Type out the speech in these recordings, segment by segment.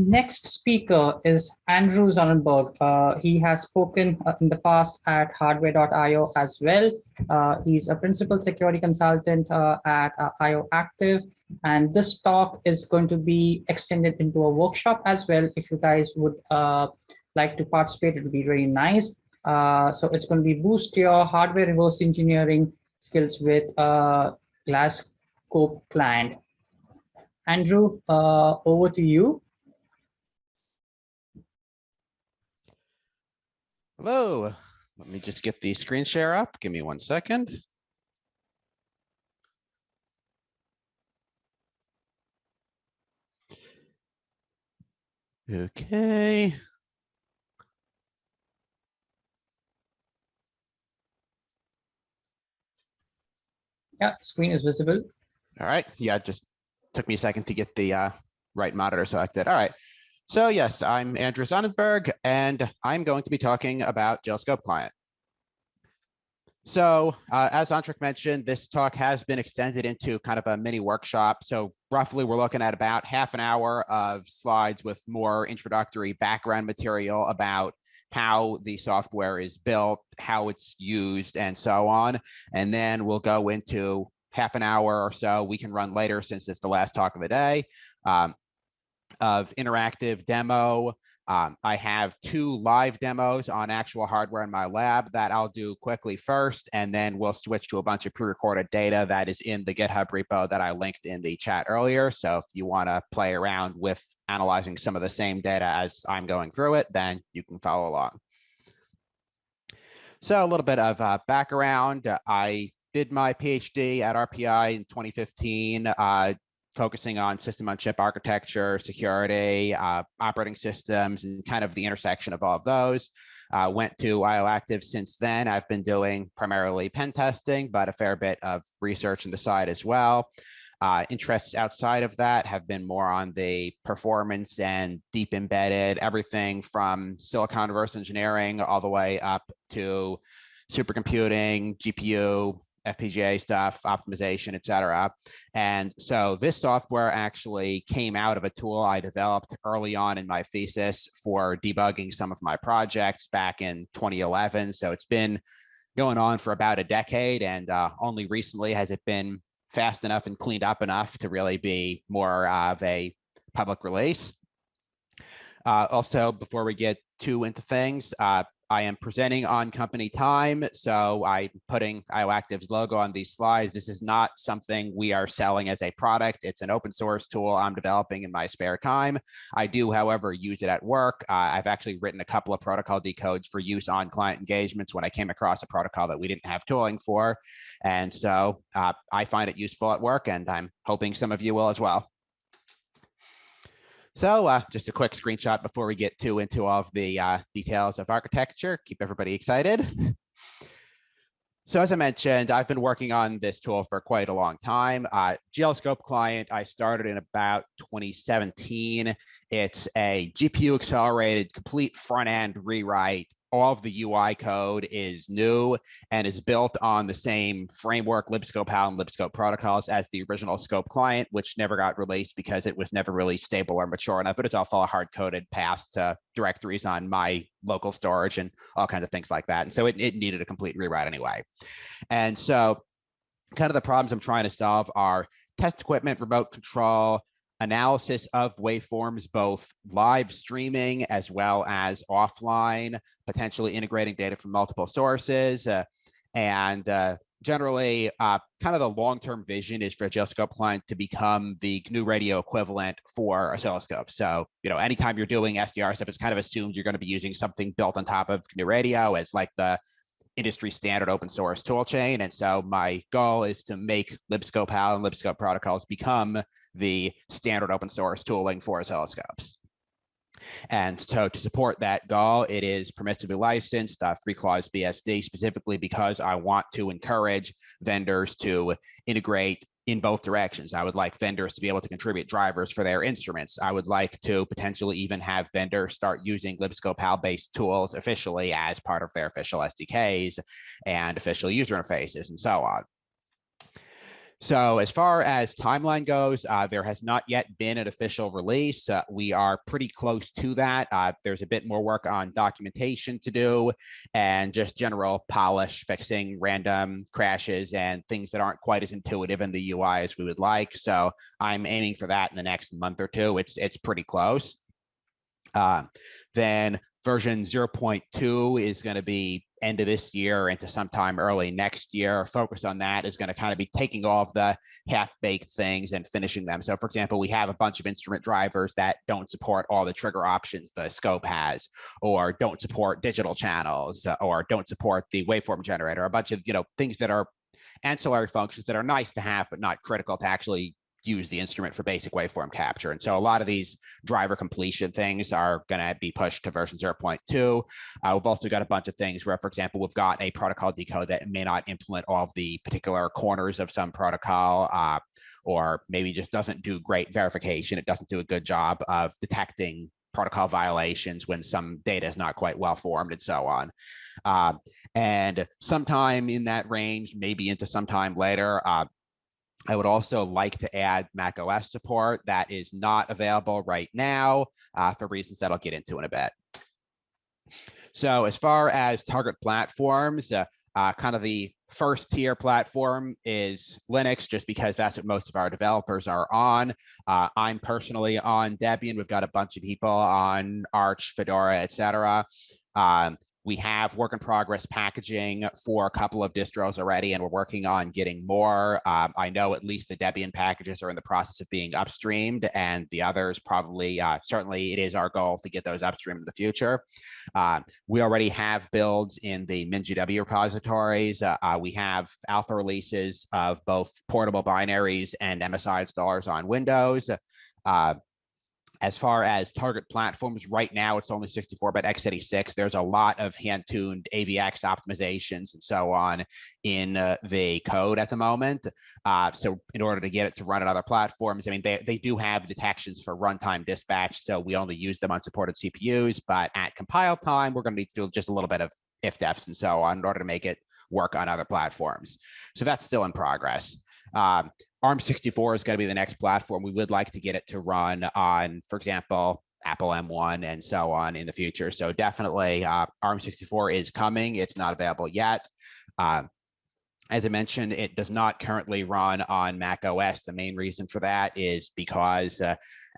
next speaker is Andrew Zonenberg. He has spoken in the past at hardwear.io as well. He's a principal security consultant at IOActive. And this talk is going to be extended into a workshop as well. If you guys would like to participate, it would be really nice. So it's going to be boost your hardware reverse engineering skills with glscopeclient. Andrew, over to you. Hello, let me just get the screen share up. Give me 1 second. Okay. Yeah, screen is visible. All right. Yeah, it just took me a second to get the right monitor selected. All right. So yes, I'm Andrew Zonenberg, and I'm going to be talking about glscopeclient. So as Andrik mentioned, this talk has been extended into kind of a mini workshop. So roughly we're looking at about half an hour of slides with more introductory background material about how the software is built, how it's used, and so on. And then we'll go into half an hour or so, we can run later since it's the last talk of the day, of interactive demo. I have 2 live demos on actual hardware in my lab that I'll do quickly first, and then we'll switch to a bunch of pre-recorded data that is in the GitHub repo that I linked in the chat earlier. So if you want to play around with analyzing some of the same data as I'm going through it, then you can follow along. So a little bit of background. I did my PhD at RPI in 2015, focusing on system-on-chip architecture, security, operating systems, and kind of the intersection of all of those. Went to IOActive since then. I've been doing primarily pen testing, but a fair bit of research on the side as well. Interests outside of that have been more on the performance and deep embedded, everything from silicon reverse engineering all the way up to supercomputing, GPU, FPGA stuff, optimization, et cetera. And so this software actually came out of a tool I developed early on in my thesis for debugging some of my projects back in 2011. So it's been going on for about a decade, and only recently has it been fast enough and cleaned up enough to really be more of a public release. Also, before we get too into things, I am presenting on company time, so I'm putting IOActive's logo on these slides. This is not something we are selling as a product. It's an open source tool I'm developing in my spare time. I do, however, use it at work. I've actually written a couple of protocol decodes for use on client engagements when I came across a protocol that we didn't have tooling for. And so I find it useful at work, and I'm hoping some of you will as well. So just a quick screenshot before we get too into all of the details of architecture, keep everybody excited. So as I mentioned, I've been working on this tool for quite a long time. glscopeclient, I started in about 2017. It's a GPU accelerated complete front end rewrite. All of the UI code is new and is built on the same framework, libscope.how and libscope protocols as the original scope client, which never got released because it was never really stable or mature enough, but it's all full of hard-coded paths to directories on my local storage and all kinds of things like that. And so it needed a complete rewrite anyway. And so kind of the problems I'm trying to solve are test equipment, remote control, analysis of waveforms, both live streaming as well as offline, potentially integrating data from multiple sources, and generally kind of the long-term vision is for glscopeclient to become the GNU radio equivalent for oscilloscopes. So, anytime you're doing SDR stuff, it's kind of assumed you're going to be using something built on top of GNU radio as like the industry standard open source tool chain. And so my goal is to make libscope.how and libscope protocols become the standard open source tooling for oscilloscopes. And so to support that goal, it is permissively licensed, 3-clause BSD, specifically because I want to encourage vendors to integrate in both directions. I would like vendors to be able to contribute drivers for their instruments. I would like to potentially even have vendors start using libscope.how based tools officially as part of their official SDKs and official user interfaces and so on. So as far as timeline goes, there has not yet been an official release. We are pretty close to that. There's a bit more work on documentation to do and just general polish, fixing random crashes and things that aren't quite as intuitive in the UI as we would like. So I'm aiming for that in the next month or two. It's pretty close. Then version 0.2 is going to be end of this year into sometime early next year. Our focus on that is going to kind of be taking all of the half-baked things and finishing them. So for example, we have a bunch of instrument drivers that don't support all the trigger options the scope has, or don't support digital channels, or don't support the waveform generator, a bunch of things that are ancillary functions that are nice to have, but not critical to actually use the instrument for basic waveform capture. And so a lot of these driver completion things are going to be pushed to version 0.2. We've also got a bunch of things where, for example, we've got a protocol decode that may not implement all of the particular corners of some protocol, or maybe just doesn't do great verification. It doesn't do a good job of detecting protocol violations when some data is not quite well formed and so on. And sometime in that range, maybe into sometime later, I would also like to add macOS support. That is not available right now for reasons that I'll get into in a bit. So as far as target platforms, kind of the first tier platform is Linux, just because that's what most of our developers are on. I'm personally on Debian. We've got a bunch of people on Arch, Fedora, etc. We have work in progress packaging for a couple of distros already, and we're working on getting more. I know at least the Debian packages are in the process of being upstreamed, and the others probably, certainly it is our goal to get those upstreamed in the future. We already have builds in the MinGW repositories. We have alpha releases of both portable binaries and MSI installers on Windows. As far as target platforms, right now it's only 64-bit x86. There's a lot of hand-tuned AVX optimizations and so on in the code at the moment. So in order to get it to run on other platforms, I mean, they do have detections for runtime dispatch, so we only use them on supported CPUs, but at compile time, we're going to need to do just a little bit of if-defs and so on in order to make it work on other platforms. So that's still in progress. ARM64 is going to be the next platform. We would like to get it to run on, for example, Apple M1 and so on in the future. So definitely ARM64 is coming. It's not available yet. As I mentioned, it does not currently run on Mac OS. The main reason for that is because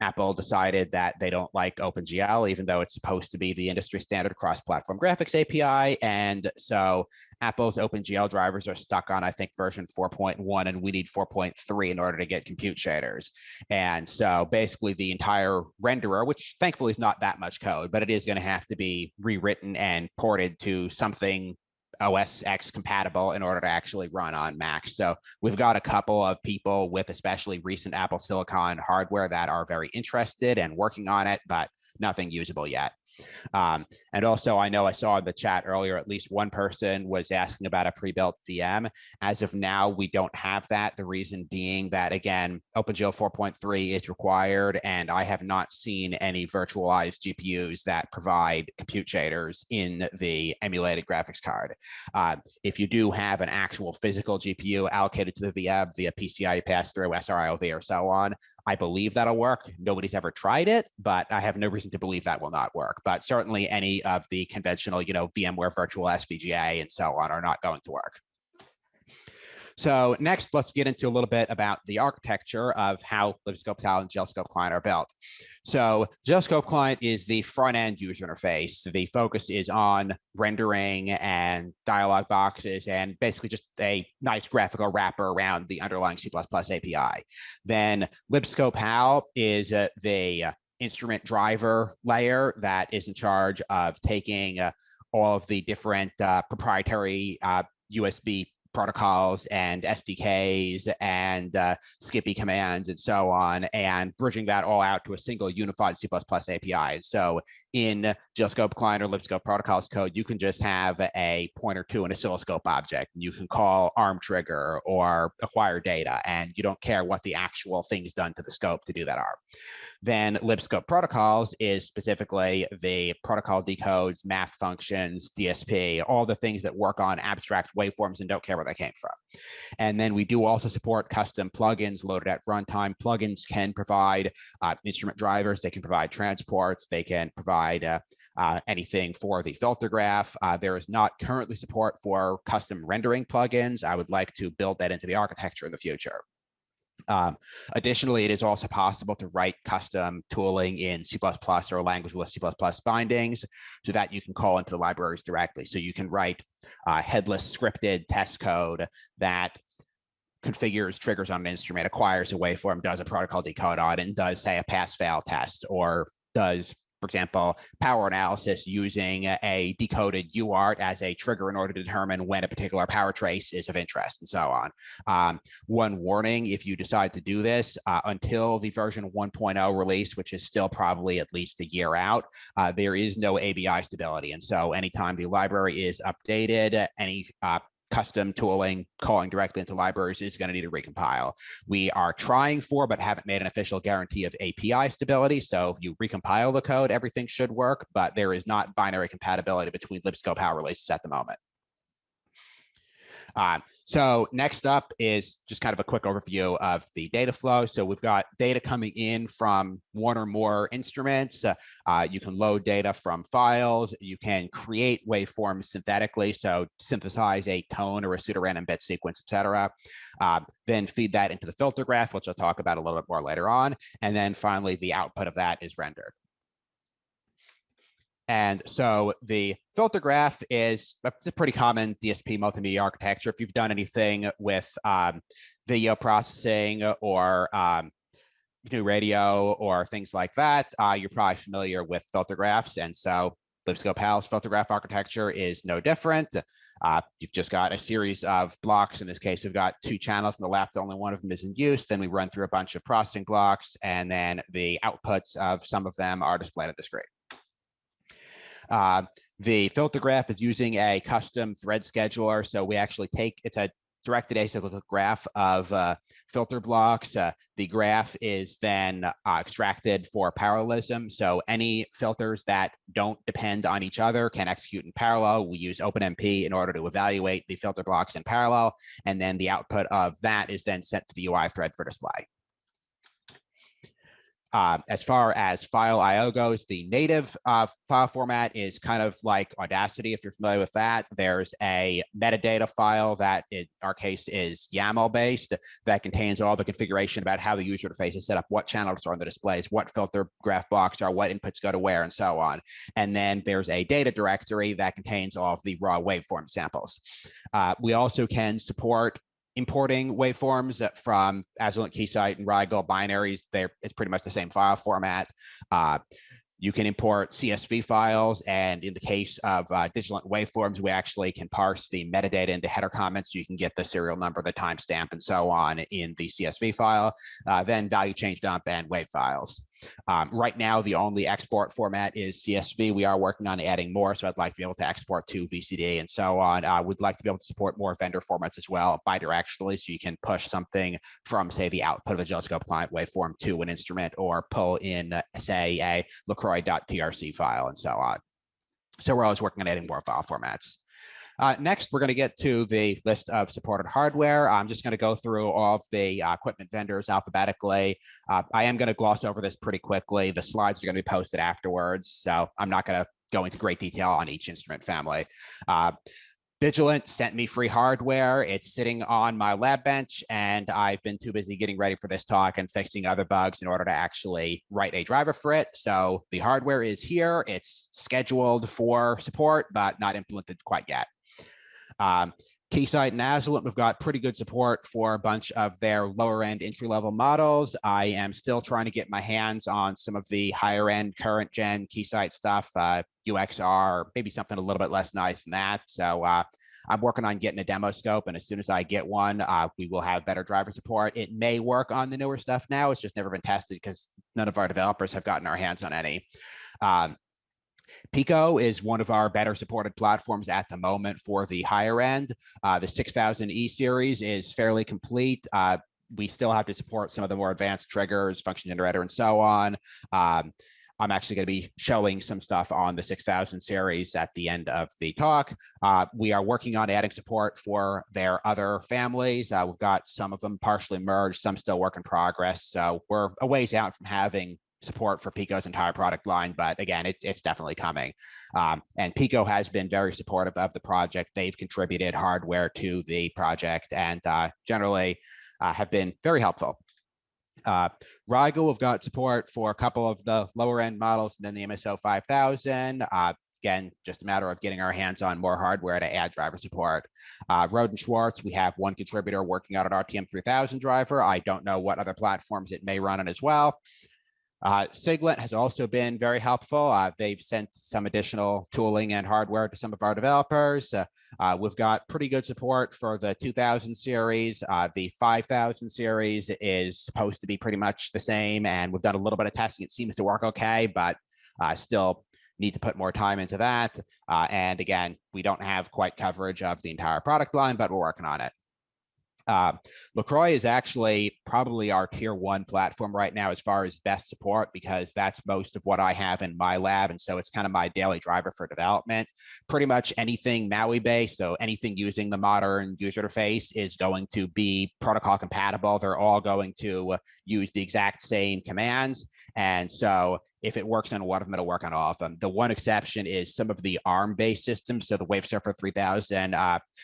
Apple decided that they don't like OpenGL, even though it's supposed to be the industry standard cross-platform graphics API. And so Apple's OpenGL drivers are stuck on, I think, version 4.1, and we need 4.3 in order to get compute shaders. And so basically the entire renderer, which thankfully is not that much code, but it is going to have to be rewritten and ported to something OS X compatible in order to actually run on Mac. So we've got a couple of people with especially recent Apple Silicon hardware that are very interested and working on it, but nothing usable yet. And also, I know I saw in the chat earlier, at least one person was asking about a pre-built VM. As of now, we don't have that. The reason being that, again, OpenGL 4.3 is required, and I have not seen any virtualized GPUs that provide compute shaders in the emulated graphics card. If you do have an actual physical GPU allocated to the VM via PCI pass-through, SRIOV, or so on, I believe that'll work. Nobody's ever tried it, but I have no reason to believe that will not work. But certainly any of the conventional, VMware virtual SVGA and so on are not going to work. So next, let's get into a little bit about the architecture of how libscope and glscopeclient are built. So glscopeclient is the front-end user interface. The focus is on rendering and dialog boxes and basically just a nice graphical wrapper around the underlying C++ API. Then libscope is the instrument driver layer that is in charge of taking all of the different proprietary USB protocols and SDKs and Skippy commands and so on, and bridging that all out to a single unified C++ API. So in glscopeclient or libscope protocols code, you can just have a pointer to an oscilloscope object. You can call arm trigger or acquire data, and you don't care what the actual thing's done to the scope to do that arm. Then libscope protocols is specifically the protocol decodes, math functions, DSP, all the things that work on abstract waveforms and don't care where they came from. And then we do also support custom plugins loaded at runtime. Plugins can provide instrument drivers, they can provide transports, they can provide anything for the filter graph. There is not currently support for custom rendering plugins. I would like to build that into the architecture in the future. Additionally, it is also possible to write custom tooling in C++ or a language with C++ bindings so that you can call into the libraries directly. So you can write headless scripted test code that configures triggers on an instrument, acquires a waveform, does a protocol decode on it, and does, say, a pass-fail test, or does, for example, power analysis using a decoded UART as a trigger in order to determine when a particular power trace is of interest, and so on. One warning, if you decide to do this, until the version 1.0 release, which is still probably at least a year out, there is no ABI stability. And so anytime the library is updated, any custom tooling calling directly into libraries is going to need to recompile. We are trying for, but haven't made an official guarantee of API stability. So if you recompile the code, everything should work, but there is not binary compatibility between libscope power releases at the moment. So next up is just kind of a quick overview of the data flow. So we've got data coming in from one or more instruments. You can load data from files. You can create waveforms synthetically, so synthesize a tone or a pseudorandom bit sequence, etc. Then feed that into the filter graph, which I'll talk about a little bit more later on. And then finally, the output of that is rendered. And so the filter graph is a pretty common DSP multimedia architecture. If you've done anything with video processing or new radio or things like that, you're probably familiar with filter graphs. And so libscope HAL's filter graph architecture is no different. You've just got a series of blocks. In this case, we've got two channels on the left, only one of them is in use. Then we run through a bunch of processing blocks, and then the outputs of some of them are displayed at the screen. The filter graph is using a custom thread scheduler. So we actually it's a directed acyclic graph of filter blocks. The graph is then extracted for parallelism. So any filters that don't depend on each other can execute in parallel. We use OpenMP in order to evaluate the filter blocks in parallel. And then the output of that is then sent to the UI thread for display. As far as file I/O goes, the native file format is kind of like Audacity, if you're familiar with that. There's a metadata file that, in our case, is YAML-based that contains all the configuration about how the user interface is set up, what channels are on the displays, what filter graph blocks are, what inputs go to where, and so on. And then there's a data directory that contains all of the raw waveform samples. We also can support importing waveforms from Azulent, Keysight, and Rigel binaries. It's pretty much the same file format. You can import CSV files, and in the case of Digilent waveforms, we actually can parse the metadata into header comments, so you can get the serial number, the timestamp, and so on in the CSV file, then value change dump and wave files. Right now, the only export format is CSV. We are working on adding more, so I'd like to be able to export to VCD and so on. We'd like to be able to support more vendor formats as well, bidirectionally, so you can push something from, say, the output of a glscope client waveform to an instrument, or pull in, say, a LaCroix.trc file and so on. So we're always working on adding more file formats. Next, we're going to get to the list of supported hardware. I'm just going to go through all of the equipment vendors alphabetically. I am going to gloss over this pretty quickly. The slides are going to be posted afterwards, so I'm not going to go into great detail on each instrument family. Digilent sent me free hardware. It's sitting on my lab bench, and I've been too busy getting ready for this talk and fixing other bugs in order to actually write a driver for it. So the hardware is here. It's scheduled for support, but not implemented quite yet. Keysight and Azulent, we've got pretty good support for a bunch of their lower end entry-level models. I am still trying to get my hands on some of the higher end current gen Keysight stuff, UXR, maybe something a little bit less nice than that. So I'm working on getting a demo scope, and as soon as I get one, we will have better driver support. It may work on the newer stuff now. It's just never been tested because none of our developers have gotten our hands on any. Pico is one of our better supported platforms at the moment for the higher end. The 6000E series is fairly complete. We still have to support some of the more advanced triggers, function generator, and so on. I'm actually going to be showing some stuff on the 6000 series at the end of the talk. We are working on adding support for their other families. We've got some of them partially merged, some still work in progress. So we're a ways out from having support for Pico's entire product line, but again, it's definitely coming. And Pico has been very supportive of the project. They've contributed hardware to the project and generally have been very helpful. Rigel have got support for a couple of the lower end models than the MSO 5000. Again, just a matter of getting our hands on more hardware to add driver support. Roden Schwartz, we have one contributor working on an RTM 3000 driver. I don't know what other platforms it may run on as well. Siglent has also been very helpful. They've sent some additional tooling and hardware to some of our developers. We've got pretty good support for the 2000 series. The 5000 series is supposed to be pretty much the same, and we've done a little bit of testing. It seems to work okay, but still need to put more time into that. And again, we don't have quite coverage of the entire product line, but we're working on it. LaCroix is actually probably our tier 1 platform right now as far as best support, because that's most of what I have in my lab. And so it's kind of my daily driver for development. Pretty much anything MAUI based, so anything using the modern user interface is going to be protocol compatible. They're all going to use the exact same commands. And so if it works on one of them, it'll work on all of them. The one exception is some of the ARM-based systems. So the Wavesurfer 3000,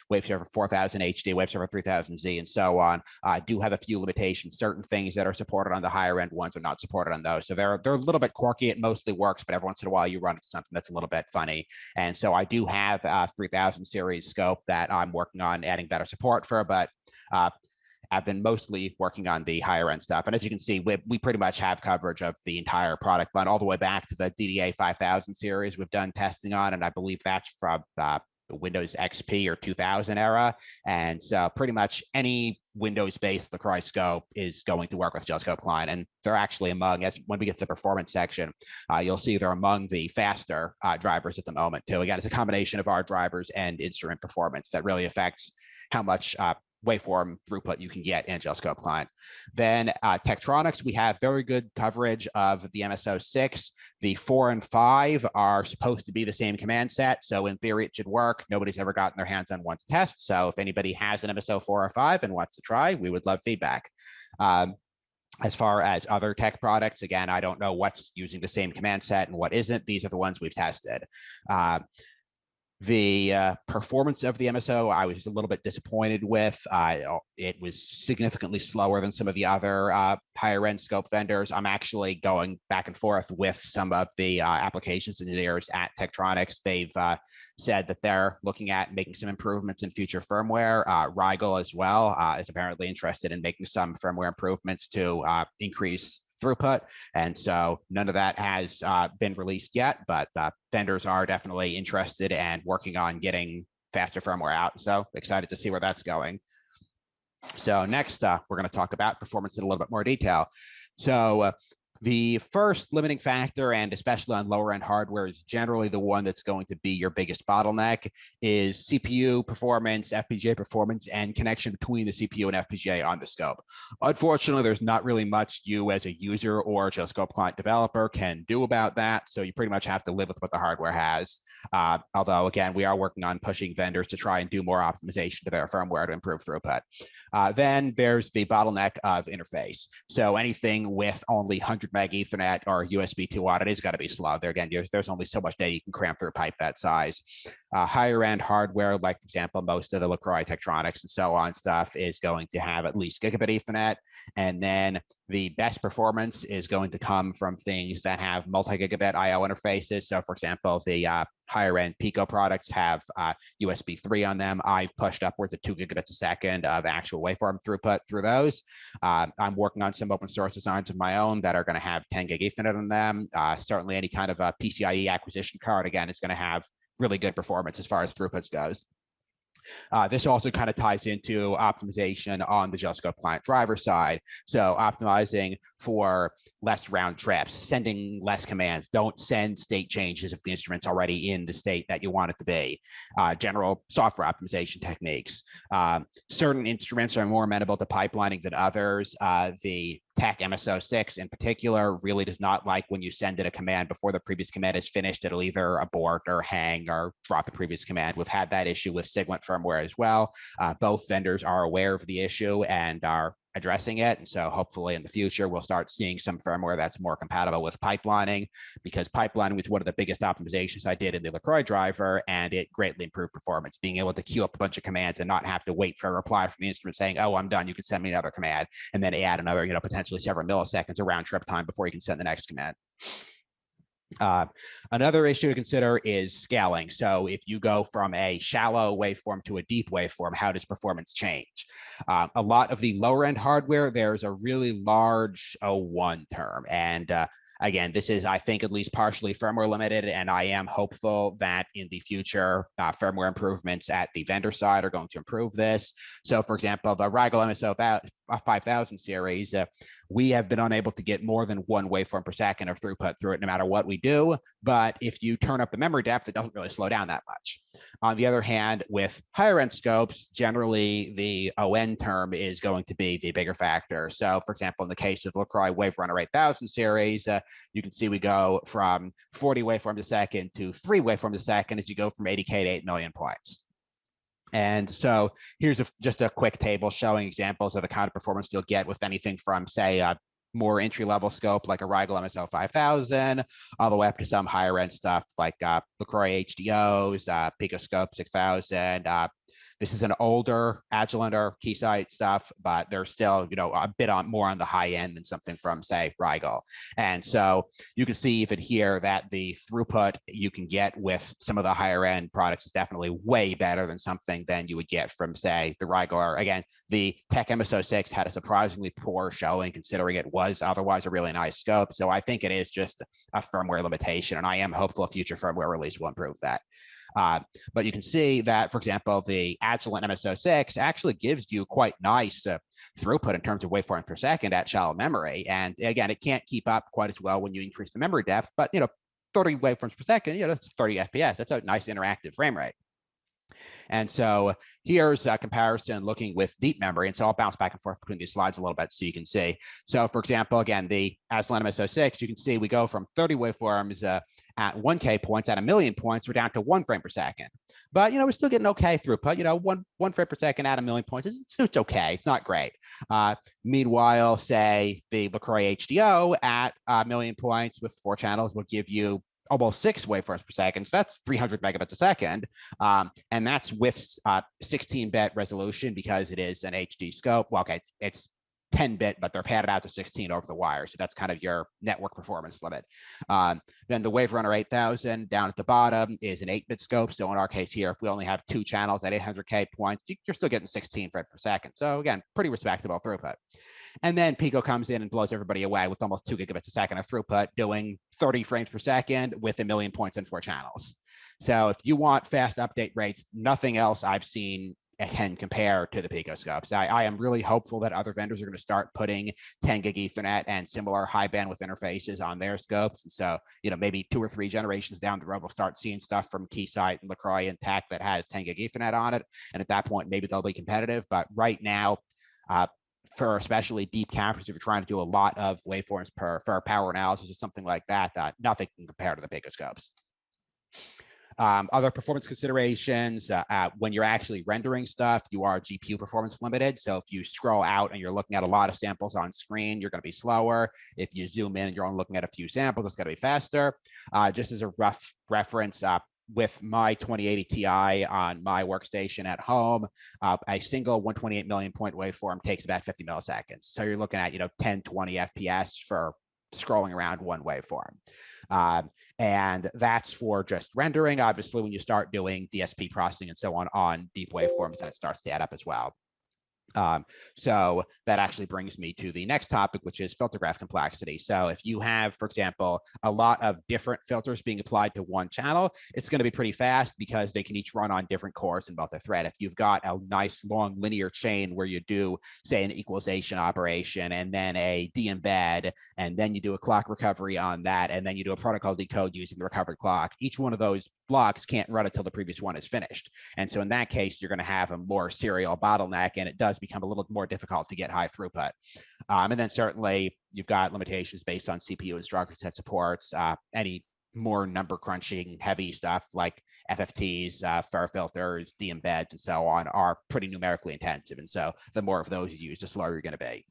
Wavesurfer 4000 HD, Wavesurfer 3000Z, and so on, do have a few limitations. Certain things that are supported on the higher end ones are not supported on those. So they're a little bit quirky. It mostly works, but every once in a while you run into something that's a little bit funny. And so I do have a 3000 series scope that I'm working on adding better support for, but I've been mostly working on the higher end stuff. And as you can see, we pretty much have coverage of the entire product line all the way back to the DDA 5000 series we've done testing on. And I believe that's from the Windows XP or 2000 era. And so pretty much any Windows-based LaCroix scope is going to work with glscopeclient. And they're actually among, when we get to the performance section, you'll see they're among the faster drivers at the moment too. Again, it's a combination of our drivers and instrument performance that really affects how much waveform throughput you can get in glscopeclient. Then Tektronix, we have very good coverage of the MSO6. The 4 and 5 are supposed to be the same command set, so in theory it should work. Nobody's ever gotten their hands on one to test, so if anybody has an MSO 4 or 5 and wants to try, we would love feedback. As far as other tech products, again, I don't know what's using the same command set and what isn't. These are the ones we've tested. The performance of the MSO, I was just a little bit disappointed with. It was significantly slower than some of the other higher end scope vendors. I'm actually going back and forth with some of the applications engineers at Tektronix. They've said that they're looking at making some improvements in future firmware. Rigel as well is apparently interested in making some firmware improvements to increase throughput. And so none of that has been released yet, but vendors are definitely interested and working on getting faster firmware out. So excited to see where that's going. So next, we're going to talk about performance in a little bit more detail. So the first limiting factor, and especially on lower end hardware, is generally the one that's going to be your biggest bottleneck, is CPU performance, FPGA performance, and connection between the CPU and FPGA on the scope. Unfortunately, there's not really much you as a user or glscopeclient developer can do about that. So you pretty much have to live with what the hardware has. Although, again, we are working on pushing vendors to try and do more optimization to their firmware to improve throughput. Then there's the bottleneck of interface. So anything with only 100 meg Ethernet or USB 2 out, it is got to be slow. There again, there's only so much data you can cram through a pipe that size. Higher end hardware, like for example, most of the LaCroix, Tektronix, and so on stuff is going to have at least gigabit Ethernet. And then the best performance is going to come from things that have multi-gigabit IO interfaces. So for example, the higher end Pico products have USB 3 on them. I've pushed upwards of 2 gigabits a second of actual waveform throughput through those. I'm working on some open source designs of my own that are going to have 10 gig Ethernet on them. Certainly any kind of a PCIe acquisition card, again, is going to have really good performance as far as throughputs goes. This also kind of ties into optimization on the glscopeclient driver side. So optimizing for less round trips, sending less commands. Don't send state changes if the instrument's already in the state that you want it to be. General software optimization techniques. Certain instruments are more amenable to pipelining than others. The Tech MSO6 in particular really does not like when you send it a command before the previous command is finished. It'll either abort or hang or drop the previous command. We've had that issue with Siglent firmware as well. Both vendors are aware of the issue and are addressing it. And so hopefully in the future, we'll start seeing some firmware that's more compatible with pipelining, because pipelining was one of the biggest optimizations I did in the LaCroix driver, and it greatly improved performance, being able to queue up a bunch of commands and not have to wait for a reply from the instrument saying, oh, I'm done, you can send me another command, and then add another, potentially several milliseconds of round trip time before you can send the next command. Another issue to consider is scaling. So if you go from a shallow waveform to a deep waveform, how does performance change? A lot of the lower end hardware, there's a really large O1 term. And again, this is, I think, at least partially firmware limited, and I am hopeful that in the future, firmware improvements at the vendor side are going to improve this. So for example, the Rigel MSO 5000 series, we have been unable to get more than 1 waveform per second of throughput through it, no matter what we do. But if you turn up the memory depth, it doesn't really slow down that much. On the other hand, with higher end scopes, generally the ON term is going to be the bigger factor. So for example, in the case of LaCroix WaveRunner 8000 series, you can see we go from 40 waveforms a second to 3 waveforms a second as you go from 80K to 8 million points. And so here's just a quick table showing examples of the kind of performance you'll get with anything from, say, a more entry-level scope like a Rigel MSO 5000, all the way up to some higher-end stuff like LaCroix HDOs, Picoscope 6000. This is an older Agilent or Keysight stuff, but they're still, a bit more on the high end than something from, say, Rigel. And so you can see even here that the throughput you can get with some of the higher end products is definitely way better than something than you would get from, say, the Rigel. Or again, the Tech MSO6 had a surprisingly poor showing considering it was otherwise a really nice scope. So I think it is just a firmware limitation, and I am hopeful a future firmware release will improve that. But you can see that, for example, the Agilent MSO6 actually gives you quite nice throughput in terms of waveforms per second at shallow memory. And again, it can't keep up quite as well when you increase the memory depth, but 30 waveforms per second, that's 30 FPS. That's a nice interactive frame rate. And so here's a comparison looking with deep memory. And so I'll bounce back and forth between these slides a little bit so you can see. So for example, again, the Agilent MSO6, you can see we go from 30 waveforms at 1K points, at 1 million points, we're down to 1 frame per second. But, we're still getting okay throughput, one frame per second at 1 million points, it's okay, it's not great. Meanwhile, say the LaCroix HDO at 1 million points with 4 channels will give you almost 6 waveforms per second. So that's 300 megabits a second. And that's with 16-bit resolution because it is an HD scope. Well, okay, it's 10-bit, but they're padded out to 16 over the wire. So that's kind of your network performance limit. Then the WaveRunner 8000 down at the bottom is an 8-bit scope. So in our case here, if we only have 2 channels at 800K points, you're still getting 16 frames per second. So again, pretty respectable throughput. And then Pico comes in and blows everybody away with almost 2 gigabits a second of throughput, doing 30 frames per second with 1 million points and 4 channels. So if you want fast update rates, nothing else I've seen can compare to the Pico scopes. I am really hopeful that other vendors are going to start putting 10 gig Ethernet and similar high bandwidth interfaces on their scopes. And so, maybe 2 or 3 generations down the road, we'll start seeing stuff from Keysight and LaCroix and Tech that has 10 gig Ethernet on it. And at that point, maybe they'll be competitive. But right now, for especially deep captures, if you're trying to do a lot of waveforms for power analysis or something like that, nothing can compare to the Pico scopes. Other performance considerations, when you're actually rendering stuff, you are GPU performance limited. So if you scroll out and you're looking at a lot of samples on screen, you're going to be slower. If you zoom in and you're only looking at a few samples, it's going to be faster. Just as a rough reference, with my 2080 Ti on my workstation at home, a single 128 million point waveform takes about 50 milliseconds. So you're looking at 10, 20 FPS for scrolling around one waveform. And that's for just rendering. Obviously, when you start doing DSP processing and so on deep waveforms, that starts to add up as well. So that actually brings me to the next topic, which is filter graph complexity. So if you have, for example, a lot of different filters being applied to one channel, it's going to be pretty fast because they can each run on different cores in both a thread. If you've got a nice long linear chain where you do, say, an equalization operation and then a de-embed, and then you do a clock recovery on that, and then you do a protocol decode using the recovered clock, each one of those blocks can't run until the previous one is finished. And so in that case, you're going to have a more serial bottleneck, and it does become a little more difficult to get high throughput. And then certainly you've got limitations based on CPU instruction set supports, any more number crunching heavy stuff like FFTs, FIR filters, De-embeds, and so on are pretty numerically intensive. And so the more of those you use, the slower you're going to be.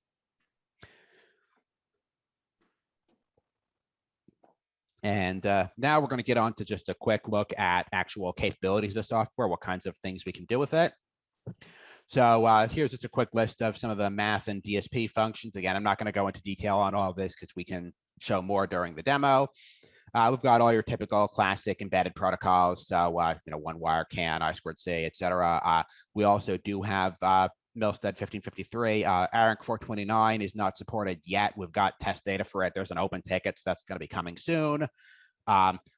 And now we're going to get on to just a quick look at actual capabilities of the software, what kinds of things we can do with it. So here's just a quick list of some of the math and DSP functions. Again, I'm not going to go into detail on all of this because we can show more during the demo. We've got all your typical classic embedded protocols. So, one wire CAN, I2C, et cetera. We also do have Milstead 1553. ARINC 429 is not supported yet. We've got test data for it. There's an open ticket, so that's going to be coming soon.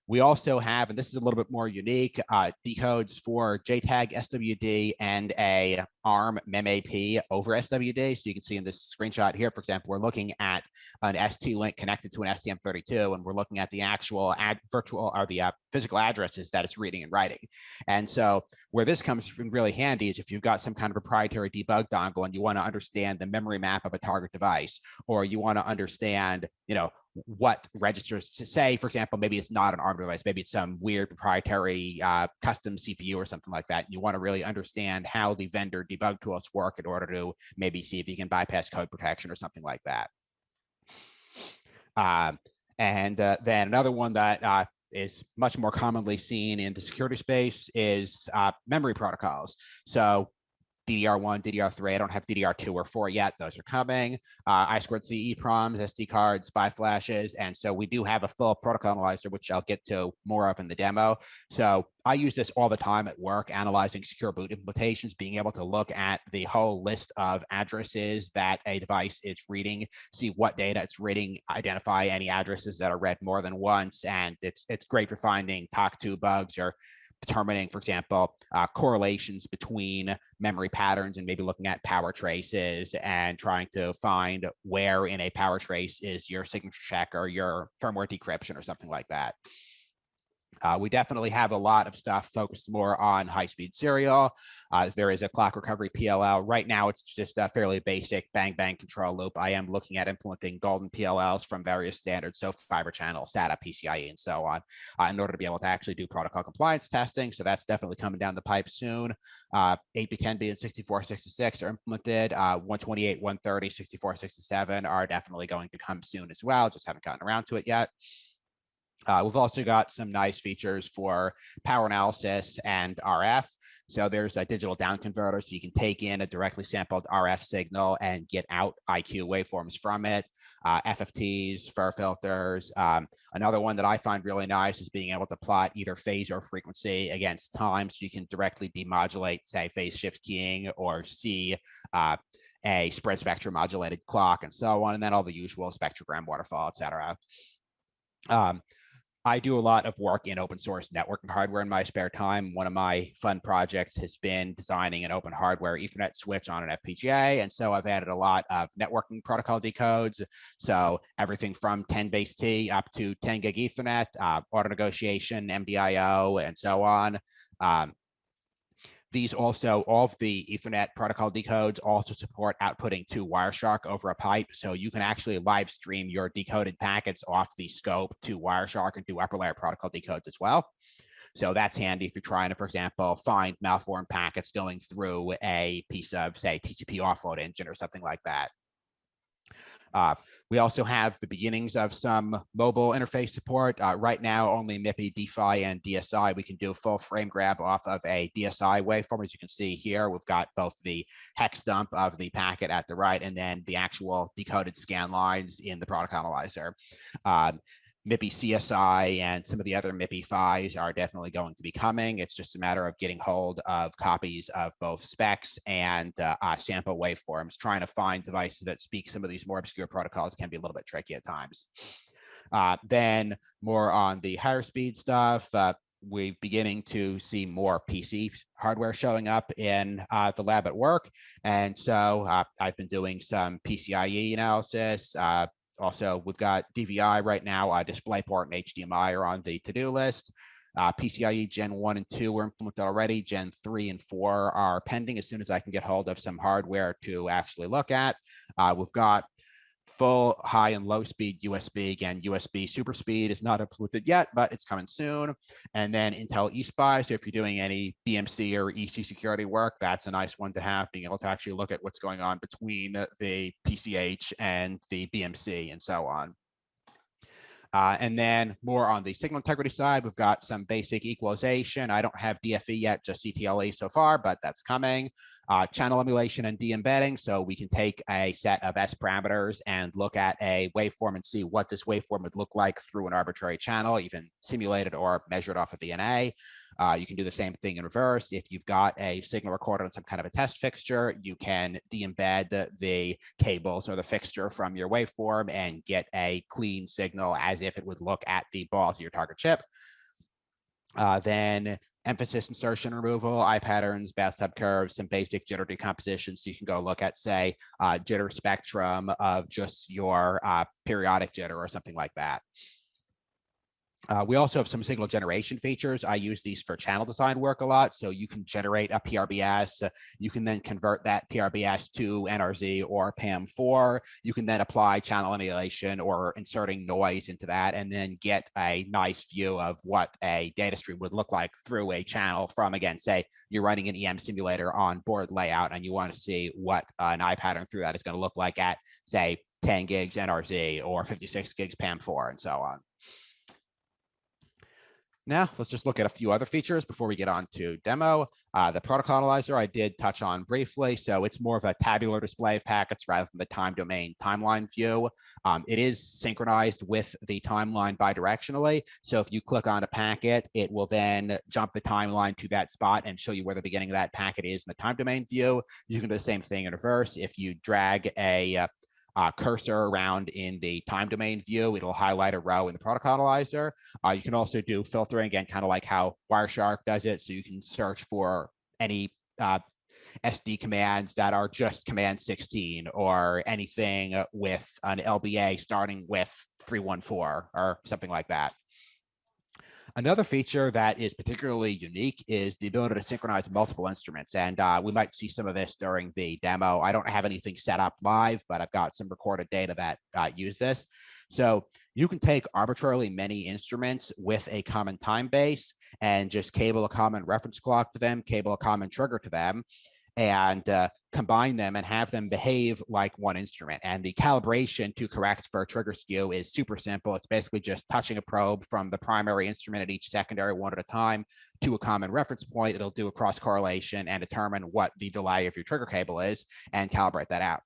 We also have, and this is a little bit more unique, decodes for JTAG SWD and a ARM MEMAP over SWD. So you can see in this screenshot here, for example, we're looking at an ST link connected to an STM32, and we're looking at the actual virtual or the physical addresses that it's reading and writing. And so where this comes in really handy is if you've got some kind of proprietary debug dongle and you want to understand the memory map of a target device, or you want to understand, what registers to say, for example, maybe it's not an ARM device, maybe it's some weird proprietary custom CPU or something like that. You want to really understand how the vendor debug tools work in order to maybe see if you can bypass code protection or something like that. Then another one that is much more commonly seen in the security space is memory protocols. So DDR1, DDR3, I don't have DDR2 or 4 yet. Those are coming. I2C EEPROMs, SD cards, SPI flashes. And so we do have a full protocol analyzer, which I'll get to more of in the demo. So I use this all the time at work, analyzing secure boot implementations, being able to look at the whole list of addresses that a device is reading, see what data it's reading, identify any addresses that are read more than once. And it's great for finding TOC2 bugs or determining, for example, correlations between memory patterns and maybe looking at power traces and trying to find where in a power trace is your signature check or your firmware decryption or something like that. We definitely have a lot of stuff focused more on high-speed serial. There is a clock recovery PLL. Right now, it's just a fairly basic bang-bang control loop. I am looking at implementing golden PLLs from various standards, so fiber channel, SATA, PCIe, and so on, in order to be able to actually do protocol compliance testing. So that's definitely coming down the pipe soon. 8B10B and 6466 are implemented. 128, 130, 6467 are definitely going to come soon as well. Just haven't gotten around to it yet. We've also got some nice features for power analysis and RF. So there's a digital down converter, so you can take in a directly sampled RF signal and get out IQ waveforms from it. FFTs, FIR filters. Another one that I find really nice is being able to plot either phase or frequency against time, so you can directly demodulate, say, phase shift keying, or see a spread spectrum modulated clock, and so on, and then all the usual spectrogram, waterfall, et cetera. I do a lot of work in open source networking hardware in my spare time. One of my fun projects has been designing an open hardware Ethernet switch on an FPGA. And so I've added a lot of networking protocol decodes. So everything from 10 base T up to 10 gig Ethernet, auto negotiation, MDIO, and so on. These also, all of the Ethernet protocol decodes also support outputting to Wireshark over a pipe. So you can actually live stream your decoded packets off the scope to Wireshark and do upper layer protocol decodes as well. So that's handy if you're trying to, for example, find malformed packets going through a piece of, say, TCP offload engine or something like that. We also have the beginnings of some mobile interface support. Right now, only MIPI, DPHY, and DSI. We can do a full frame grab off of a DSI waveform. As you can see here, we've got both the hex dump of the packet at the right and then the actual decoded scan lines in the protocol analyzer. MIPI CSI and some of the other MIPI PHYs are definitely going to be coming. It's just a matter of getting hold of copies of both specs and sample waveforms. Trying to find devices that speak some of these more obscure protocols can be a little bit tricky at times. Then more on the higher speed stuff, we're beginning to see more PC hardware showing up in the lab at work. And so I've been doing some PCIe analysis. Also, we've got DVI right now, DisplayPort and HDMI are on the to-do list. PCIe Gen 1 and 2 were implemented already. Gen 3 and 4 are pending as soon as I can get hold of some hardware to actually look at. We've got full high and low speed USB. Again, USB super speed is not implemented yet, but it's coming soon. And then Intel eSPI. So if you're doing any BMC or EC security work, that's a nice one to have, being able to actually look at what's going on between the PCH and the BMC and so on. And then more on the signal integrity side, we've got some basic equalization. I don't have DFE yet, just CTLE so far, but that's coming. Channel emulation and de-embedding. So we can take a set of S parameters and look at a waveform and see what this waveform would look like through an arbitrary channel, even simulated or measured off of VNA. You can do the same thing in reverse. If you've got a signal recorded on some kind of a test fixture, you can de-embed the cables or the fixture from your waveform and get a clean signal as if it would look at the balls of your target chip. Then emphasis insertion removal, eye patterns, bathtub curves, some basic jitter decomposition. So you can go look at, say, jitter spectrum of just your periodic jitter or something like that. We also have some signal generation features. I use these for channel design work a lot. So you can generate a PRBS. You can then convert that PRBS to NRZ or PAM4. You can then apply channel emulation or inserting noise into that, and then get a nice view of what a data stream would look like through a channel from, again, say you're running an EM simulator on board layout and you want to see what an eye pattern through that is going to look like at, say, 10 gigs NRZ or 56 gigs PAM4 and so on. Now, let's just look at a few other features before we get on to demo. The protocol analyzer I did touch on briefly. So it's more of a tabular display of packets rather than the time domain timeline view. It is synchronized with the timeline bidirectionally. So if you click on a packet, it will then jump the timeline to that spot and show you where the beginning of that packet is in the time domain view. You can do the same thing in reverse. If you drag a cursor around in the time domain view, it'll highlight a row in the protocol analyzer. You can also do filtering, again, kind of like how Wireshark does it. So you can search for any SD commands that are just command 16 or anything with an LBA starting with 314 or something like that. Another feature that is particularly unique is the ability to synchronize multiple instruments. And we might see some of this during the demo. I don't have anything set up live, but I've got some recorded data that use this. So you can take arbitrarily many instruments with a common time base and just cable a common reference clock to them, cable a common trigger to them, and combine them and have them behave like one instrument. And the calibration to correct for trigger skew is super simple. It's basically just touching a probe from the primary instrument at each secondary one at a time to a common reference point. It'll do a cross correlation and determine what the delay of your trigger cable is and calibrate that out.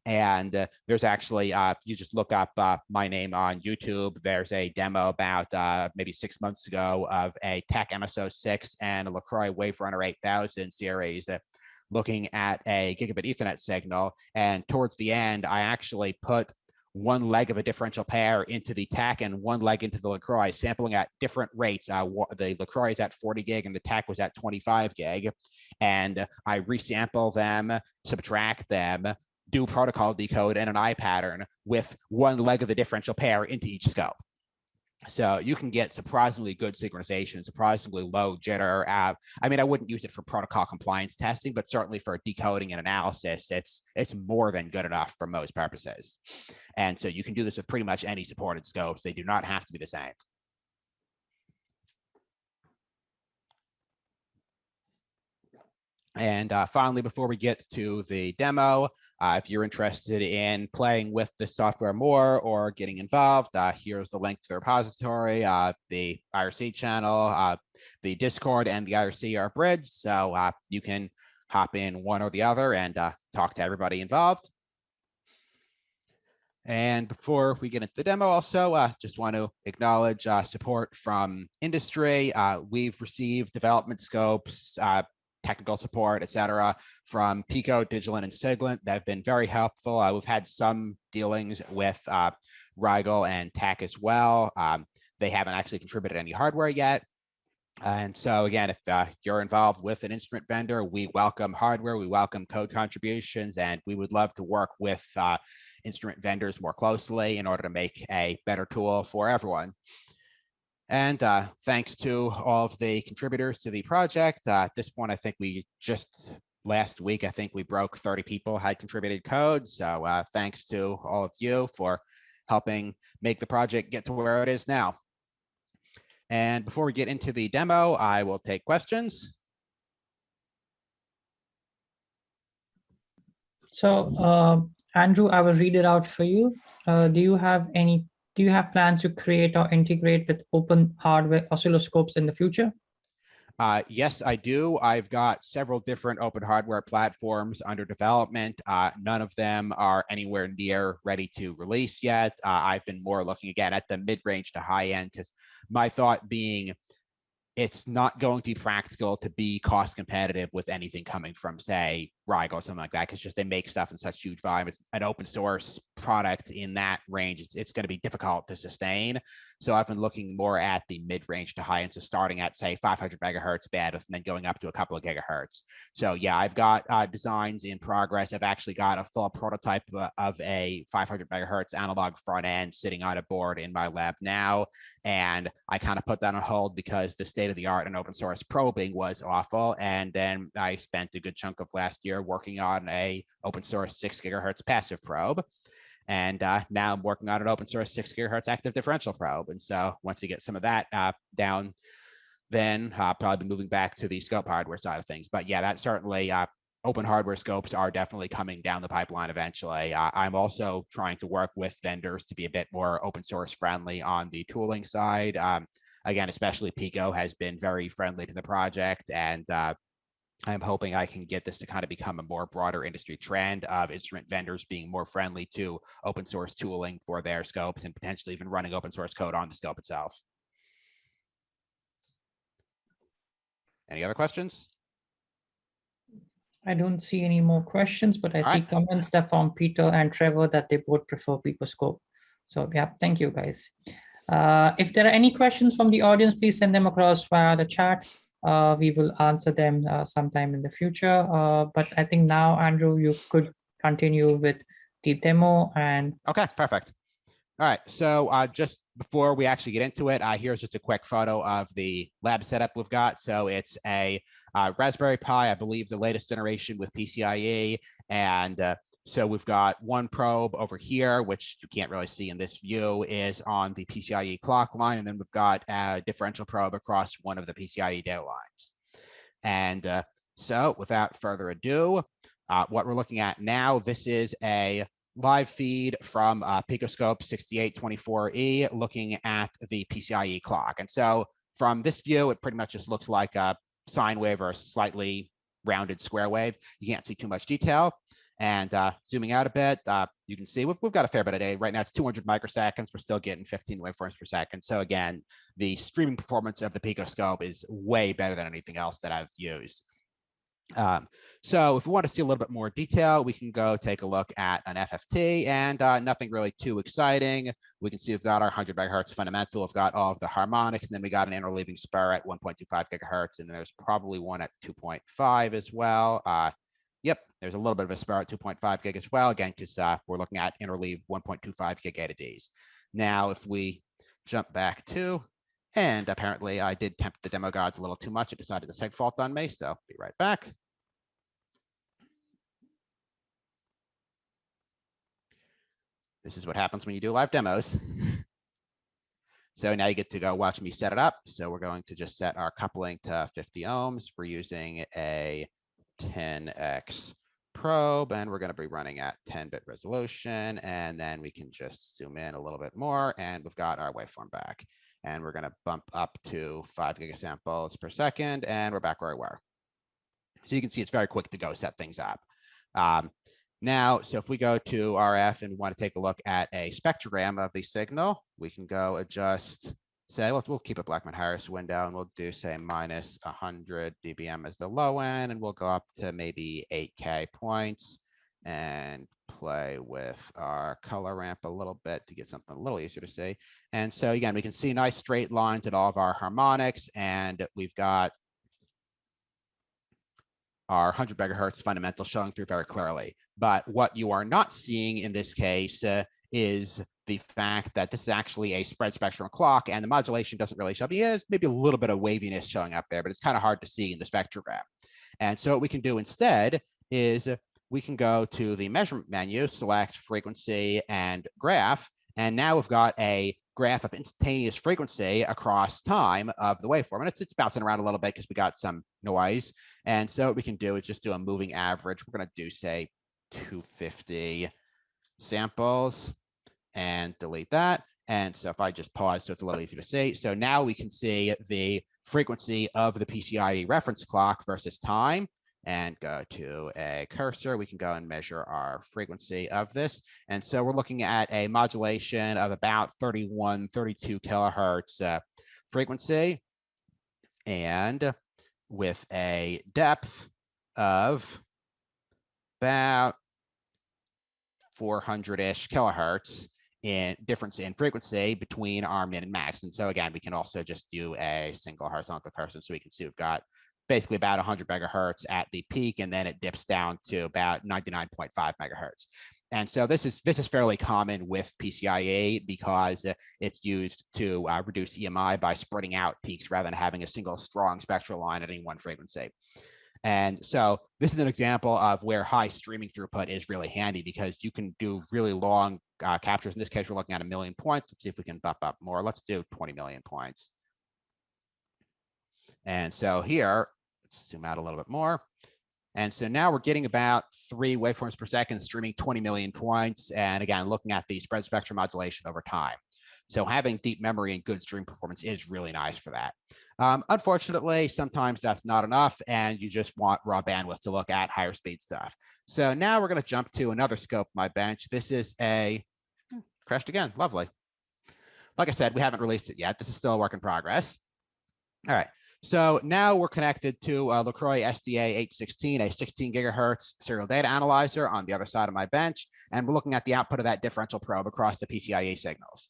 And there's actually, you just look up my name on YouTube. There's a demo about maybe 6 months ago of a TEC MSO6 and a LaCroix Waverunner 8000 series looking at a gigabit Ethernet signal. And towards the end, I actually put one leg of a differential pair into the TEC and one leg into the LaCroix, sampling at different rates. The LaCroix is at 40 gig and the TEC was at 25 gig. And I resample them, subtract them, do protocol decode and an eye pattern with one leg of the differential pair into each scope. So you can get surprisingly good synchronization, surprisingly low jitter. I mean, I wouldn't use it for protocol compliance testing, but certainly for decoding and analysis, it's more than good enough for most purposes. And so you can do this with pretty much any supported scopes. They do not have to be the same. And finally, before we get to the demo, if you're interested in playing with the software more or getting involved, here's the link to the repository, the IRC channel, the Discord and the IRC are bridged. So you can hop in one or the other and talk to everybody involved. And before we get into the demo, also just want to acknowledge support from industry. We've received development scopes, technical support, et cetera, from Pico, Digilent, and Siglent. They've been very helpful. We've had some dealings with Rigel and TEC as well. They haven't actually contributed any hardware yet. And so again, if you're involved with an instrument vendor, we welcome hardware, we welcome code contributions, and we would love to work with instrument vendors more closely in order to make a better tool for everyone. And thanks to all of the contributors to the project. At this point, I think we just last week, I think we broke 30 people had contributed code. So thanks to all of you for helping make the project get to where it is now. And before we get into the demo, I will take questions. So Andrew, I will read it out for you. Do you have plans to create or integrate with open hardware oscilloscopes in the future? Yes, I do. I've got several different open hardware platforms under development. None of them are anywhere near ready to release yet. I've been more looking again at the mid-range to high end, because my thought being it's not going to be practical to be cost competitive with anything coming from, say, Rigo or something like that, because just they make stuff in such huge volume. It's an open source product in that range. It's going to be difficult to sustain. So I've been looking more at the mid-range to high end, so starting at, say, 500 megahertz bandwidth and then going up to a couple of gigahertz. So yeah, I've got designs in progress. I've actually got a full prototype of a 500 megahertz analog front end sitting on a board in my lab now. And I kind of put that on hold because the state of the art in open source probing was awful. And then I spent a good chunk of last year working on a open source 6 gigahertz passive probe. And now I'm working on an open source 6 gigahertz active differential probe. And so once you get some of that down, then I'll probably be moving back to the scope hardware side of things. But yeah, that's certainly open hardware scopes are definitely coming down the pipeline eventually. I'm also trying to work with vendors to be a bit more open source friendly on the tooling side. Again, especially Pico has been very friendly to the project, and I'm hoping I can get this to kind of become a more broader industry trend of instrument vendors being more friendly to open source tooling for their scopes and potentially even running open source code on the scope itself. Any other questions? I don't see any more questions, but I see comments that from Peter and Trevor that they both prefer Picoscope. So yeah, thank you guys. If there are any questions from the audience, please send them across via the chat. We will answer them sometime in the future. But I think now, Andrew, you could continue with the demo. And okay, perfect. All right, so just before we actually get into it, here's just a quick photo of the lab setup we've got. So it's a Raspberry Pi, I believe the latest generation with PCIe. And so we've got one probe over here, which you can't really see in this view, is on the PCIe clock line. And then we've got a differential probe across one of the PCIe data lines. And so without further ado, what we're looking at now, this is a live feed from Picoscope 6824E looking at the PCIe clock. And so from this view, it pretty much just looks like a sine wave or a slightly rounded square wave. You can't see too much detail. And zooming out a bit, you can see we've got a fair bit of data. Right now it's 200 microseconds. We're still getting 15 waveforms per second. So again, the streaming performance of the Picoscope is way better than anything else that I've used. So if we want to see a little bit more detail, we can go take a look at an FFT, and nothing really too exciting. We can see we've got our 100 megahertz fundamental. We've got all of the harmonics, and then we got an interleaving spur at 1.25 gigahertz, and there's probably one at 2.5 as well. Yep, there's a little bit of a spur at 2.5 gig as well, again, because we're looking at interleave 1.25 gig A to Ds. Now, if we jump back to, and apparently I did tempt the demo gods a little too much. It decided to seg fault on me, so be right back. This is what happens when you do live demos. So now you get to go watch me set it up. So we're going to just set our coupling to 50 ohms. We're using a 10x probe, and we're going to be running at 10-bit resolution. And then we can just zoom in a little bit more, and we've got our waveform back. And we're going to bump up to 5 gigasamples per second, and we're back where we were. So you can see it's very quick to go set things up. Now, so if we go to RF and we want to take a look at a spectrogram of the signal, we can go adjust, say, we'll keep a Blackman-Harris window, and we'll do, say, minus 100 dBm as the low end, and we'll go up to maybe 8K points and play with our color ramp a little bit to get something a little easier to see. And so again, we can see nice straight lines at all of our harmonics, and we've got our 100 megahertz fundamental showing through very clearly. But what you are not seeing in this case is the fact that this is actually a spread spectrum clock, and the modulation doesn't really show up. There's maybe a little bit of waviness showing up there, but it's kind of hard to see in the spectrogram. And so what we can do instead is we can go to the measurement menu, select frequency and graph, and now we've got a graph of instantaneous frequency across time of the waveform. And it's bouncing around a little bit because we got some noise. And so what we can do is just do a moving average. We're going to do, say, 250 samples and delete that. And so if I just pause, so it's a little easier to see. So now we can see the frequency of the PCIe reference clock versus time, and go to a cursor. We can go and measure our frequency of this. And so we're looking at a modulation of about 31, 32 kilohertz frequency, and with a depth of about 400-ish kilohertz in difference in frequency between our min and max. And so again, we can also just do a single horizontal cursor, so we can see we've got basically about 100 megahertz at the peak, and then it dips down to about 99.5 megahertz. And so this is fairly common with PCIe because it's used to reduce EMI by spreading out peaks rather than having a single strong spectral line at any one frequency. And so this is an example of where high streaming throughput is really handy, because you can do really long captures. In this case, we're looking at 1 million points. Let's see if we can bump up more. Let's do 20 million points. And so here, let's zoom out a little bit more. And so now we're getting about 3 waveforms per second, streaming 20 million points. And again, looking at the spread spectrum modulation over time. So having deep memory and good stream performance is really nice for that. Unfortunately, sometimes that's not enough, and you just want raw bandwidth to look at higher speed stuff. So now we're going to jump to another scope on my bench. This is crashed again. Lovely. Like I said, we haven't released it yet. This is still a work in progress. All right. So now we're connected to LaCroix SDA 816, a 16 gigahertz serial data analyzer on the other side of my bench. And we're looking at the output of that differential probe across the PCIe signals.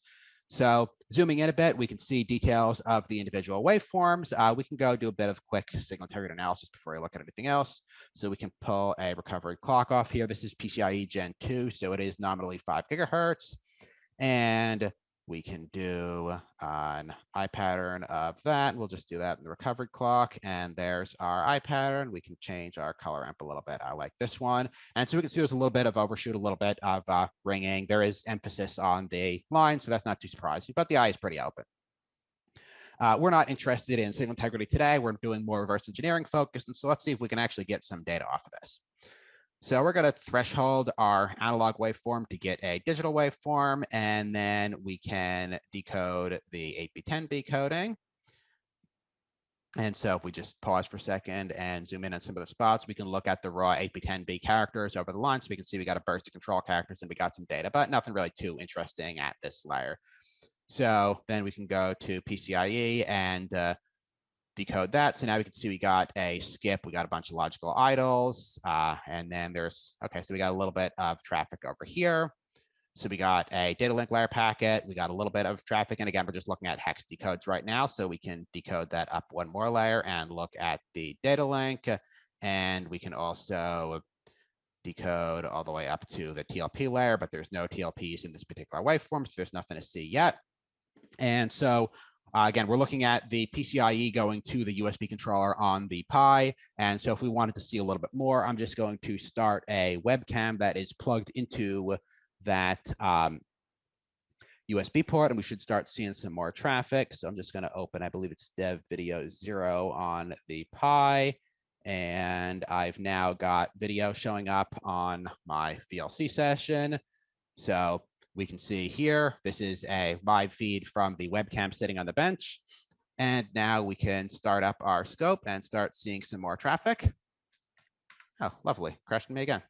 So zooming in a bit, we can see details of the individual waveforms. We can go do a bit of quick signal integrity analysis before we look at anything else. So we can pull a recovery clock off here. This is PCIe Gen 2, so it is nominally 5 gigahertz. And we can do an eye pattern of that. We'll just do that in the recovery clock. And there's our eye pattern. We can change our color amp a little bit. I like this one. And so we can see there's a little bit of overshoot, a little bit of ringing. There is emphasis on the line, so that's not too surprising, but the eye is pretty open. We're not interested in signal integrity today. We're doing more reverse engineering focused. And so let's see if we can actually get some data off of this. So we're going to threshold our analog waveform to get a digital waveform, and then we can decode the 8B10B coding. And so if we just pause for a second and zoom in on some of the spots, we can look at the raw 8B10B characters over the line. So we can see we got a burst of control characters and we got some data, but nothing really too interesting at this layer. So then we can go to PCIe and decode that. So now we can see we got a skip, we got a bunch of logical idles, and then there's, okay, so we got a little bit of traffic over here. So we got a data link layer packet, we got a little bit of traffic, and again, we're just looking at hex decodes right now, so we can decode that up one more layer and look at the data link, and we can also decode all the way up to the TLP layer, but there's no TLPs in this particular waveform, so there's nothing to see yet. And so again, we're looking at the PCIe going to the USB controller on the Pcie. And so if we wanted to see a little bit more, I'm just going to start a webcam that is plugged into that USB port, and we should start seeing some more traffic. So I'm just going to open, I believe it's dev video 0 on the Pcie. And I've now got video showing up on my VLC session. So we can see here, this is a live feed from the webcam sitting on the bench. And now we can start up our scope and start seeing some more traffic. Oh, lovely. Crashed me again.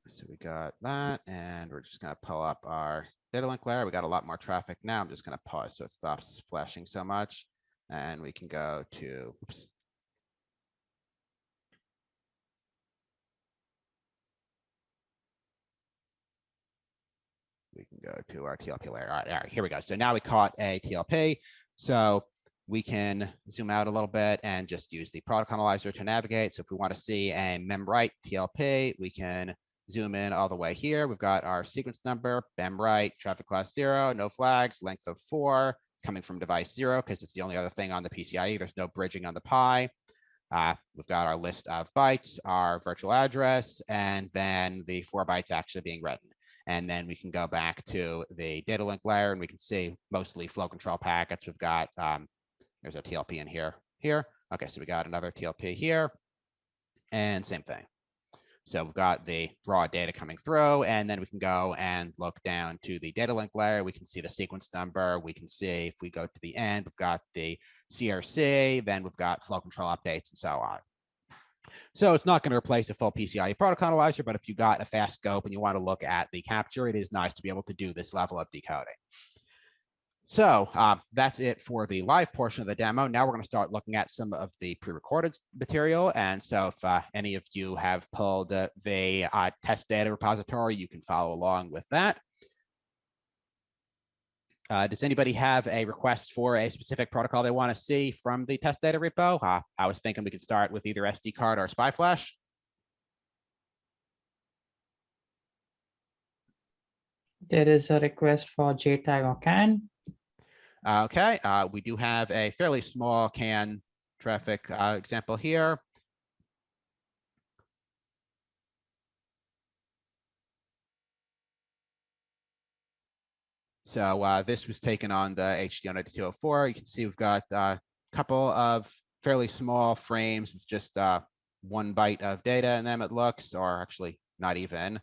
So we got that, and we're just going to pull up our data link layer. We got a lot more traffic now. I'm just going to pause so it stops flashing so much. And we can go to, oops. We can go to our TLP layer. All right, here we go. So now we caught a TLP. So we can zoom out a little bit and just use the product analyzer to navigate. So if we want to see a memwrite TLP, we can zoom in all the way here. We've got our sequence number, memwrite, traffic class 0, no flags, length of 4, coming from device 0 because it's the only other thing on the PCIe. There's no bridging on the Pcie. We've got our list of bytes, our virtual address, and then the 4 bytes actually being written. And then we can go back to the data link layer and we can see mostly flow control packets. We've got, there's a TLP in here. Okay, so we got another TLP here and same thing. So we've got the raw data coming through, and then we can go and look down to the data link layer. We can see the sequence number. We can see if we go to the end, we've got the CRC, then we've got flow control updates and so on. So it's not going to replace a full PCIe product analyzer, but if you got a fast scope and you want to look at the capture, it is nice to be able to do this level of decoding. So that's it for the live portion of the demo. Now we're going to start looking at some of the pre-recorded material. And so if any of you have pulled the test data repository, you can follow along with that. Does anybody have a request for a specific protocol they want to see from the test data repo? I was thinking we could start with either SD card or SPI flash. There is a request for JTAG or CAN. Okay, we do have a fairly small CAN traffic example here. So this was taken on the HDO9204. You can see we've got a couple of fairly small frames with just 1 byte of data in them, it looks, or actually not even.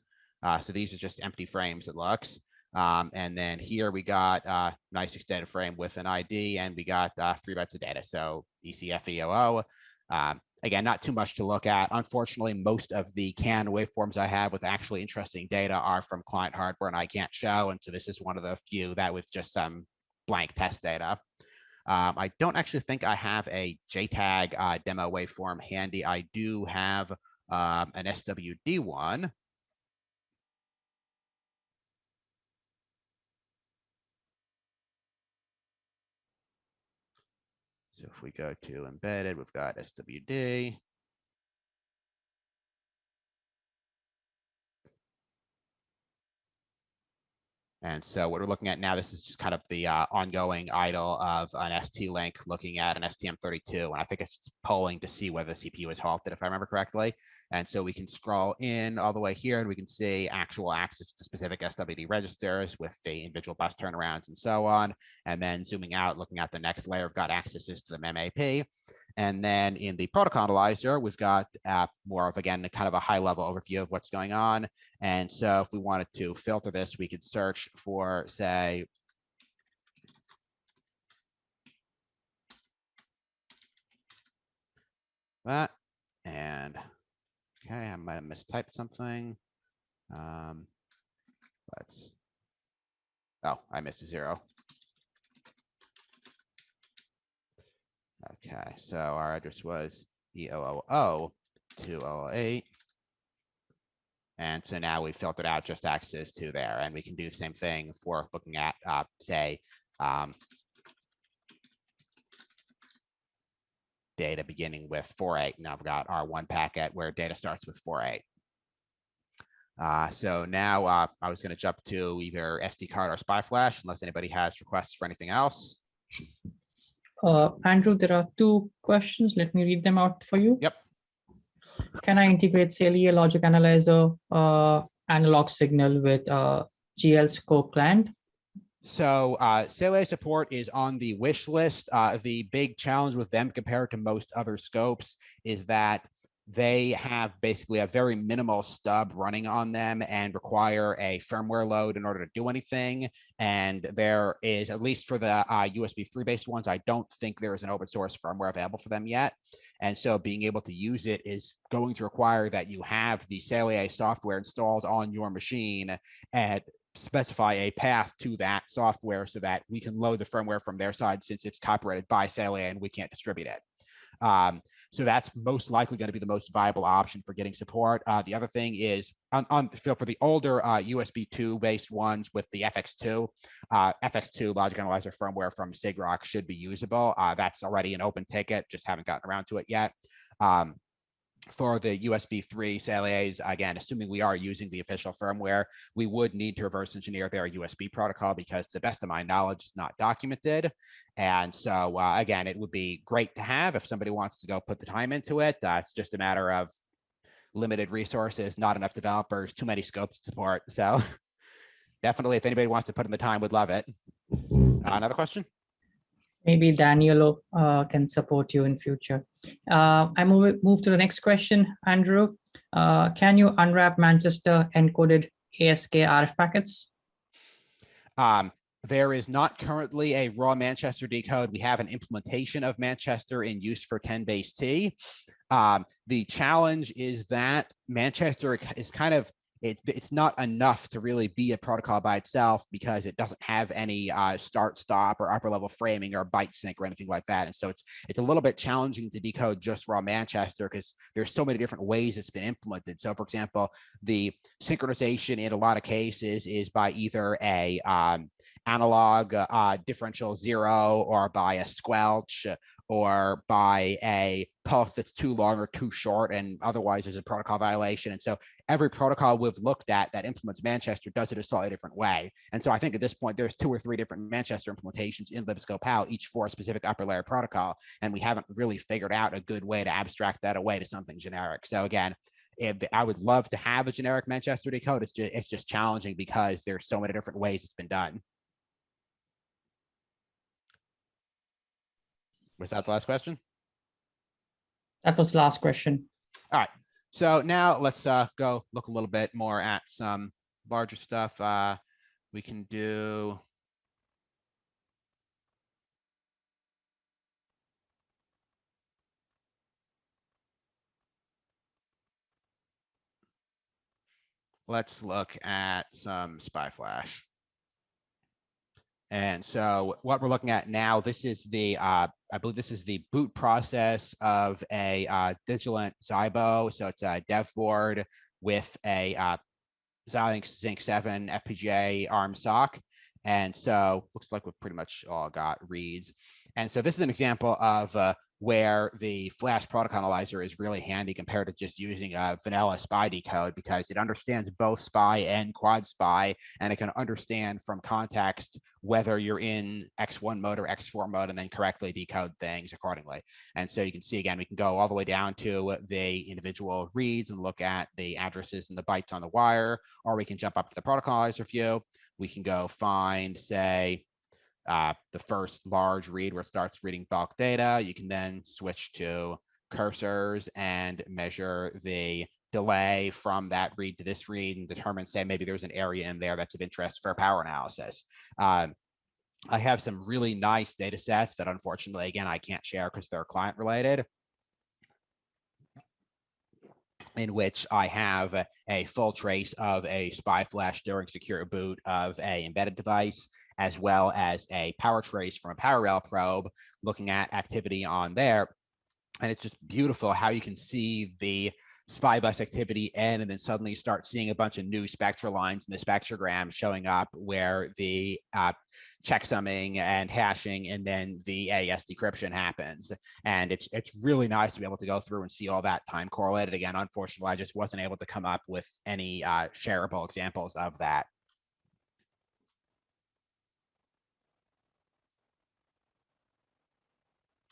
So these are just empty frames, it looks. And then here we got a nice extended frame with an ID, and we got 3 bytes of data. So ECFEOO. Again, not too much to look at. Unfortunately, most of the CAN waveforms I have with actually interesting data are from client hardware and I can't show. And so this is one of the few that with just some blank test data. I don't actually think I have a JTAG demo waveform handy. I do have an SWD one. So if we go to embedded, we've got SWD. And so what we're looking at now, this is just kind of the ongoing idle of an ST-Link looking at an STM32. And I think it's polling to see whether the CPU is halted, if I remember correctly. And so we can scroll in all the way here and we can see actual access to specific SWD registers with the individual bus turnarounds and so on. And then zooming out, looking at the next layer, we've got accesses to the MEMAP. And then in the protocol analyzer, we've got more of, again, kind of a high level overview of what's going on. And so if we wanted to filter this, we could search for, say, that. And okay, I might have mistyped something. Let's, oh, I missed a 0. Okay, so our address was E000-208. And so now we filtered out just access to there. And we can do the same thing for looking at, say, data beginning with 48. Now I've got our 1 packet where data starts with 48. So now I was going to jump to either SD card or SPI flash, unless anybody has requests for anything else. Andrew, there are 2 questions. Let me read them out for you. Yep. Can I integrate Cellular Logic Analyzer analog signal with glscopeclient? So Sele support is on the wish list. The big challenge with them compared to most other scopes is that they have basically a very minimal stub running on them and require a firmware load in order to do anything. And there is, at least for the USB 3 based ones, I don't think there is an open source firmware available for them yet. And so being able to use it is going to require that you have the Cellular software installed on your machine and specify a path to that software so that we can load the firmware from their side, since it's copyrighted by Cellular and we can't distribute it. So that's most likely going to be the most viable option for getting support. The other thing is for the older USB 2 based ones with the FX2 logic analyzer firmware from SIGROC should be usable. That's already an open ticket, just haven't gotten around to it yet. For the USB 3 SALIAs, again, assuming we are using the official firmware, we would need to reverse engineer their USB protocol because, to the best of my knowledge, it's not documented. And so, again, it would be great to have if somebody wants to go put the time into it. It's just a matter of limited resources, not enough developers, too many scopes to support. So definitely, if anybody wants to put in the time, would love it. Another question? Maybe Daniel can support you in future. I move to the next question, Andrew. Can you unwrap Manchester encoded ASK RF packets? There is not currently a raw Manchester decode. We have an implementation of Manchester in use for 10BASE-T. The challenge is that Manchester is kind of, it's not enough to really be a protocol by itself because it doesn't have any start, stop, or upper level framing or byte sync or anything like that. And so it's a little bit challenging to decode just raw Manchester because there's so many different ways it's been implemented. So for example, the synchronization in a lot of cases is by either a analog differential 0 or by a squelch or by a pulse that's too long or too short, and otherwise there's a protocol violation. And so every protocol we've looked at that implements Manchester does it a slightly different way. And so I think at this point, there's 2 or 3 different Manchester implementations in libscope, each for a specific upper layer protocol. And we haven't really figured out a good way to abstract that away to something generic. So again, I would love to have a generic Manchester decode. It's just challenging because there's so many different ways it's been done. Was that the last question? That was the last question. All right. So now let's go look a little bit more at some larger stuff. We can do. Let's look at some SPI flash. And so what we're looking at now, this is the, I believe this is the boot process of a Digilant Zybo. So it's a dev board with a Xilinx Zinc 7 FPGA ARM sock. And so looks like we've pretty much all got reads. And so this is an example of where the flash protocol analyzer is really handy compared to just using a vanilla SPI decode, because it understands both SPI and quad SPI, and it can understand from context whether you're in X1 mode or X4 mode and then correctly decode things accordingly. And so you can see, again, we can go all the way down to the individual reads and look at the addresses and the bytes on the wire, or we can jump up to the protocol analyzer view. We can go find, say, the first large read where it starts reading bulk data. You can then switch to cursors and measure the delay from that read to this read and determine, say, maybe there's an area in there that's of interest for power analysis. I have some really nice data sets that unfortunately, again, I can't share because they're client related, in which I have a full trace of a SPI flash during secure boot of a embedded device, as well as a power trace from a power rail probe looking at activity on there. And it's just beautiful how you can see the SPI bus activity end, and then suddenly you start seeing a bunch of new spectral lines in the spectrogram showing up where the checksumming and hashing and then the AES decryption happens. And it's really nice to be able to go through and see all that time correlated. Again, unfortunately, I just wasn't able to come up with any shareable examples of that.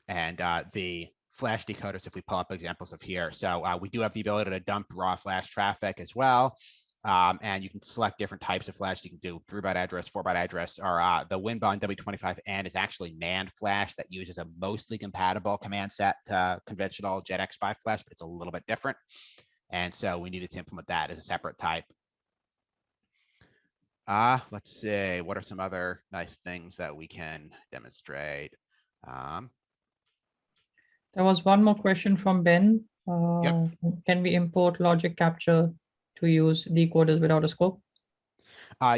And the flash decoders, if we pull up examples of here. So we do have the ability to dump raw flash traffic as well. And you can select different types of flash. You can do 3-byte address, 4-byte address, or the Winbond W25N is actually NAND flash that uses a mostly compatible command set to conventional JetX SPI flash, but it's a little bit different. And so we needed to implement that as a separate type. Let's see, what are some other nice things that we can demonstrate? There was one more question from Ben. Yep. Can we import logic capture to use decoders without a scope?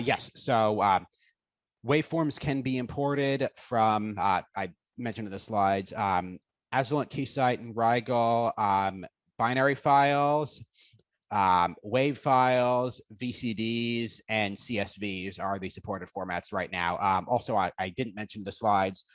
Yes. So waveforms can be imported from, I mentioned in the slides, Azulent, Keysight, and Rigel, binary files, wave files, VCDs, and CSVs are the supported formats right now. Also, I didn't mention the slides.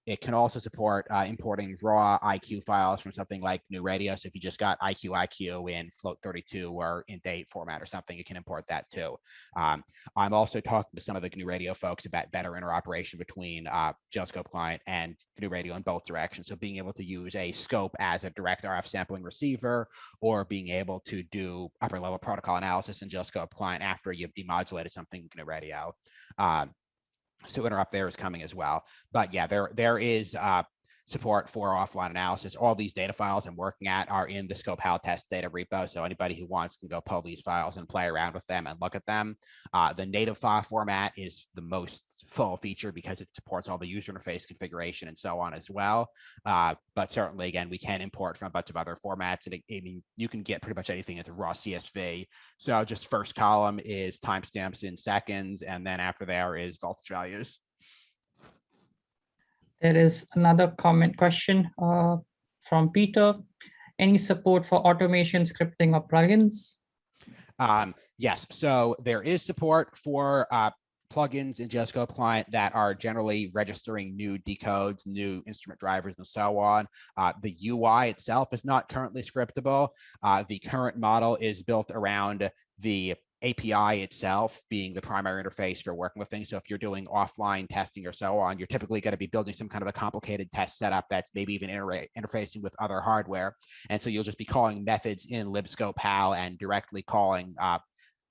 It can also support importing raw IQ files from something like New Radio. So if you just got IQ in float32 or in date format or something, you can import that too. I'm also talking to some of the GNU Radio folks about better interoperation between glscope client and GNU Radio in both directions. So being able to use a scope as a direct RF sampling receiver, or being able to do upper level protocol analysis in glscope client after you've demodulated something in GNU Radio. So interrupt there is coming as well. But yeah, there is support for offline analysis. All these data files I'm working at are in the scope HAL test data repo. So anybody who wants can go pull these files and play around with them and look at them. The native file format is the most full featured because it supports all the user interface configuration and so on as well. But certainly, again, we can import from a bunch of other formats. And I mean, you can get pretty much anything as a raw CSV. So just first column is timestamps in seconds, and then after there is voltage values. There is another question from Peter. Any support for automation, scripting, or plugins? Yes, so there is support for plugins in glscope client that are generally registering new decodes, new instrument drivers, and so on. The UI itself is not currently scriptable. The current model is built around the API itself being the primary interface for working with things. So if you're doing offline testing or so on, you're typically going to be building some kind of a complicated test setup that's maybe even interfacing with other hardware. And so you'll just be calling methods in libscope HAL and directly calling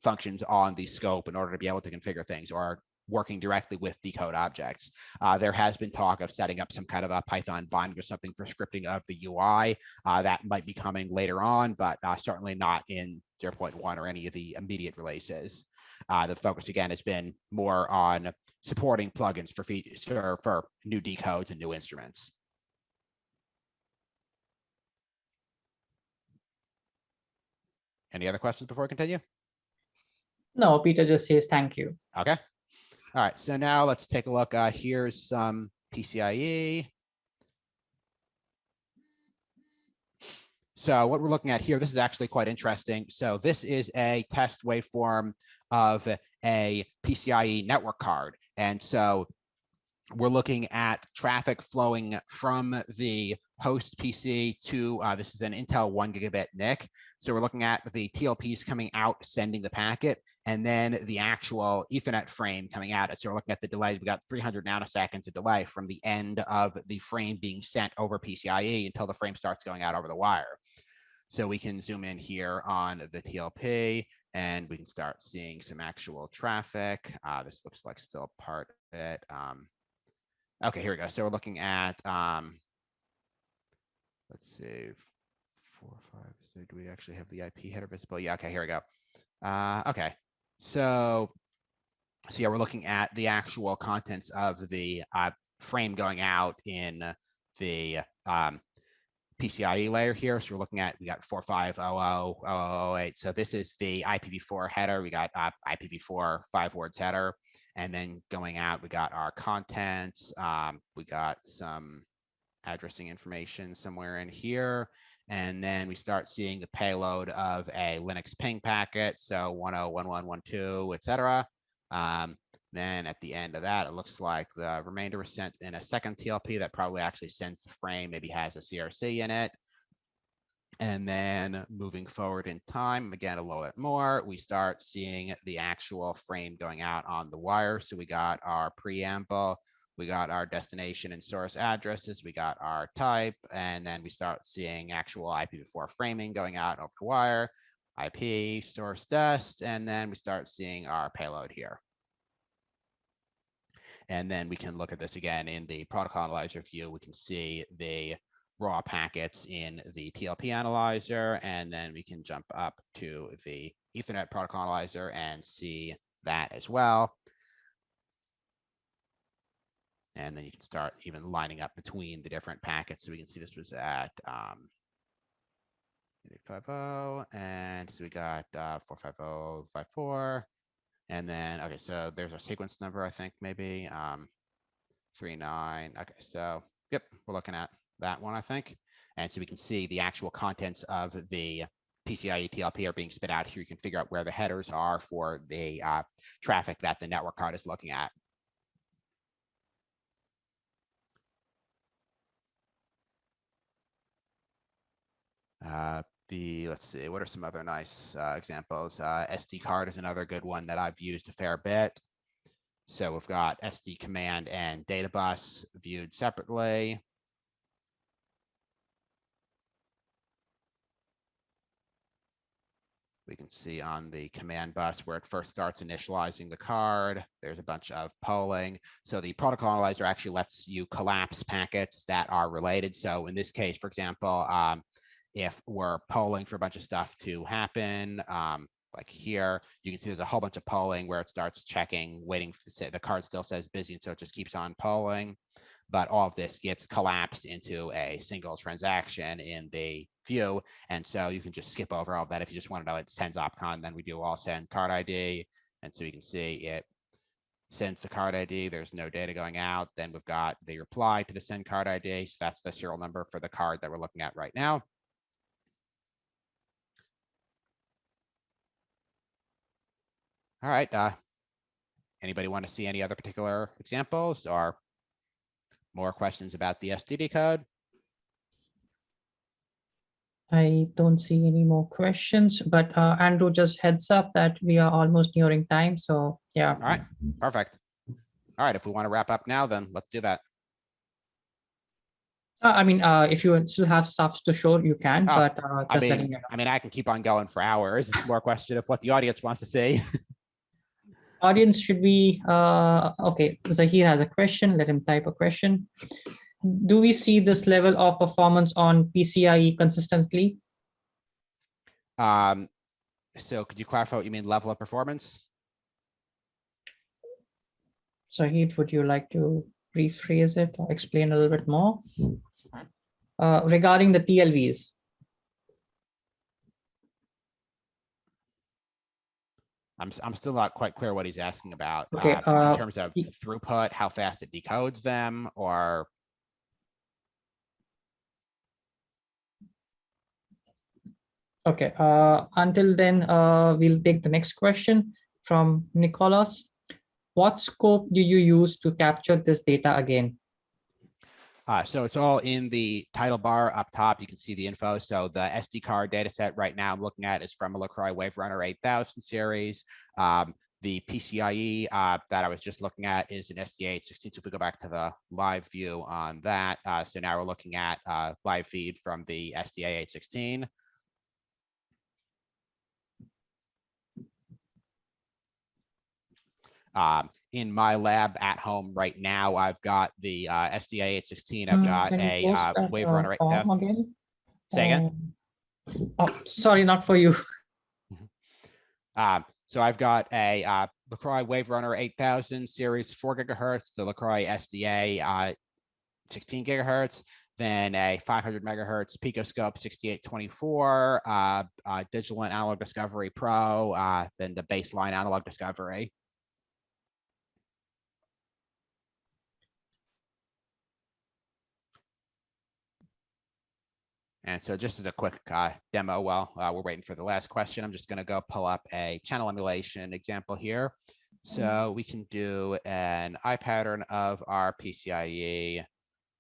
functions on the scope in order to be able to configure things, or working directly with decode objects. There has been talk of setting up some kind of a Python bind or something for scripting of the UI. That might be coming later on, but certainly not in 0.1 or any of the immediate releases. The focus again has been more on supporting plugins for features for new decodes and new instruments. Any other questions before we continue? No, Peter just says thank you. Okay. All right, so now let's take a look. Here's some PCIe. So what we're looking at here, this is actually quite interesting. So this is a test waveform of a PCIe network card. And so we're looking at traffic flowing from the host PC to, this is an Intel 1 gigabit NIC. So we're looking at the TLPs coming out, sending the packet, and then the actual Ethernet frame coming out. So we're looking at the delay. We got 300 nanoseconds of delay from the end of the frame being sent over PCIe until the frame starts going out over the wire. So we can zoom in here on the TLP, and we can start seeing some actual traffic. This looks like still part of it. Okay, here we go. So we're looking at, let's see, 4, 5. So do we actually have the IP header visible? Yeah, okay, here we go. Okay, so yeah, we're looking at the actual contents of the frame going out in the PCIe layer here. So we're looking at, we got 45000008. So this is the IPv4 header. We got IPv4 5 words header. And then going out, we got our contents. We got some addressing information somewhere in here. And then we start seeing the payload of a Linux ping packet. So 101112, et cetera. Then at the end of that, it looks like the remainder was sent in a second TLP that probably actually sends the frame, maybe has a CRC in it. And then moving forward in time, again, a little bit more, we start seeing the actual frame going out on the wire. So we got our preamble, we got our destination and source addresses, we got our type, and then we start seeing actual IPv4 framing going out over the wire, IP, source dest, and then we start seeing our payload here. And then we can look at this again in the protocol analyzer view. We can see the raw packets in the TLP analyzer, and then we can jump up to the Ethernet protocol analyzer and see that as well. And then you can start even lining up between the different packets. So we can see this was at 850, and so we got 45054. And then, okay, so there's our sequence number, I think maybe 39. Okay, so yep, we're looking at that one, I think. And so we can see the actual contents of the PCIe TLP are being spit out here. You can figure out where the headers are for the traffic that the network card is looking at. Let's see, what are some other nice examples? SD card is another good one that I've used a fair bit. So we've got SD command and data bus viewed separately. We can see on the command bus where it first starts initializing the card, there's a bunch of polling. So the protocol analyzer actually lets you collapse packets that are related. So in this case, for example, if we're polling for a bunch of stuff to happen, like here, you can see there's a whole bunch of polling where it starts checking, waiting for the card still says busy, and so it just keeps on polling. But all of this gets collapsed into a single transaction in the view. And so you can just skip over all of that. If you just want to know it sends opcon, then we do all send card ID. And so you can see it sends the card ID. There's no data going out. Then we've got the reply to the send card ID. So that's the serial number for the card that we're looking at right now. All right. Anybody want to see any other particular examples or more questions about the STD code? I don't see any more questions, but Andrew, just heads up that we are almost nearing time. So yeah. All right, perfect. All right, if we want to wrap up now, then let's do that. I mean, if you still have stuff to show, you can, but just letting you know. I mean, I can keep on going for hours. It's more a question of what the audience wants to see. Audience should be, okay, Zahir has a question. Let him type a question. Do we see this level of performance on PCIe consistently? So could you clarify what you mean level of performance? Zahir, would you like to rephrase it or explain a little bit more? Regarding the TLVs. I'm still not quite clear what he's asking about. Okay, in terms of throughput, how fast it decodes them, or okay. Until then, we'll take the next question from Nicholas. What scope do you use to capture this data again? So it's all in the title bar up top. You can see the info. So the SD card data set right now I'm looking at is from a LaCroix Waverunner 8000 series. The PCIe that I was just looking at is an SDA816. So if we go back to the live view on that, so now we're looking at live feed from the SDA816. In my lab at home right now, I've got the SDA816. I've got a Waverunner 8000. Again? Say again? Oh, sorry, not for you. So I've got a LaCroix Waverunner 8000 series 4 gigahertz, the LaCroix SDA 16 gigahertz, then a 500 megahertz picoscope 6824, digital and analog discovery pro, then the baseline analog discovery. And so just as a quick demo while we're waiting for the last question, I'm just going to go pull up a channel emulation example here. So we can do an eye pattern of our PCIe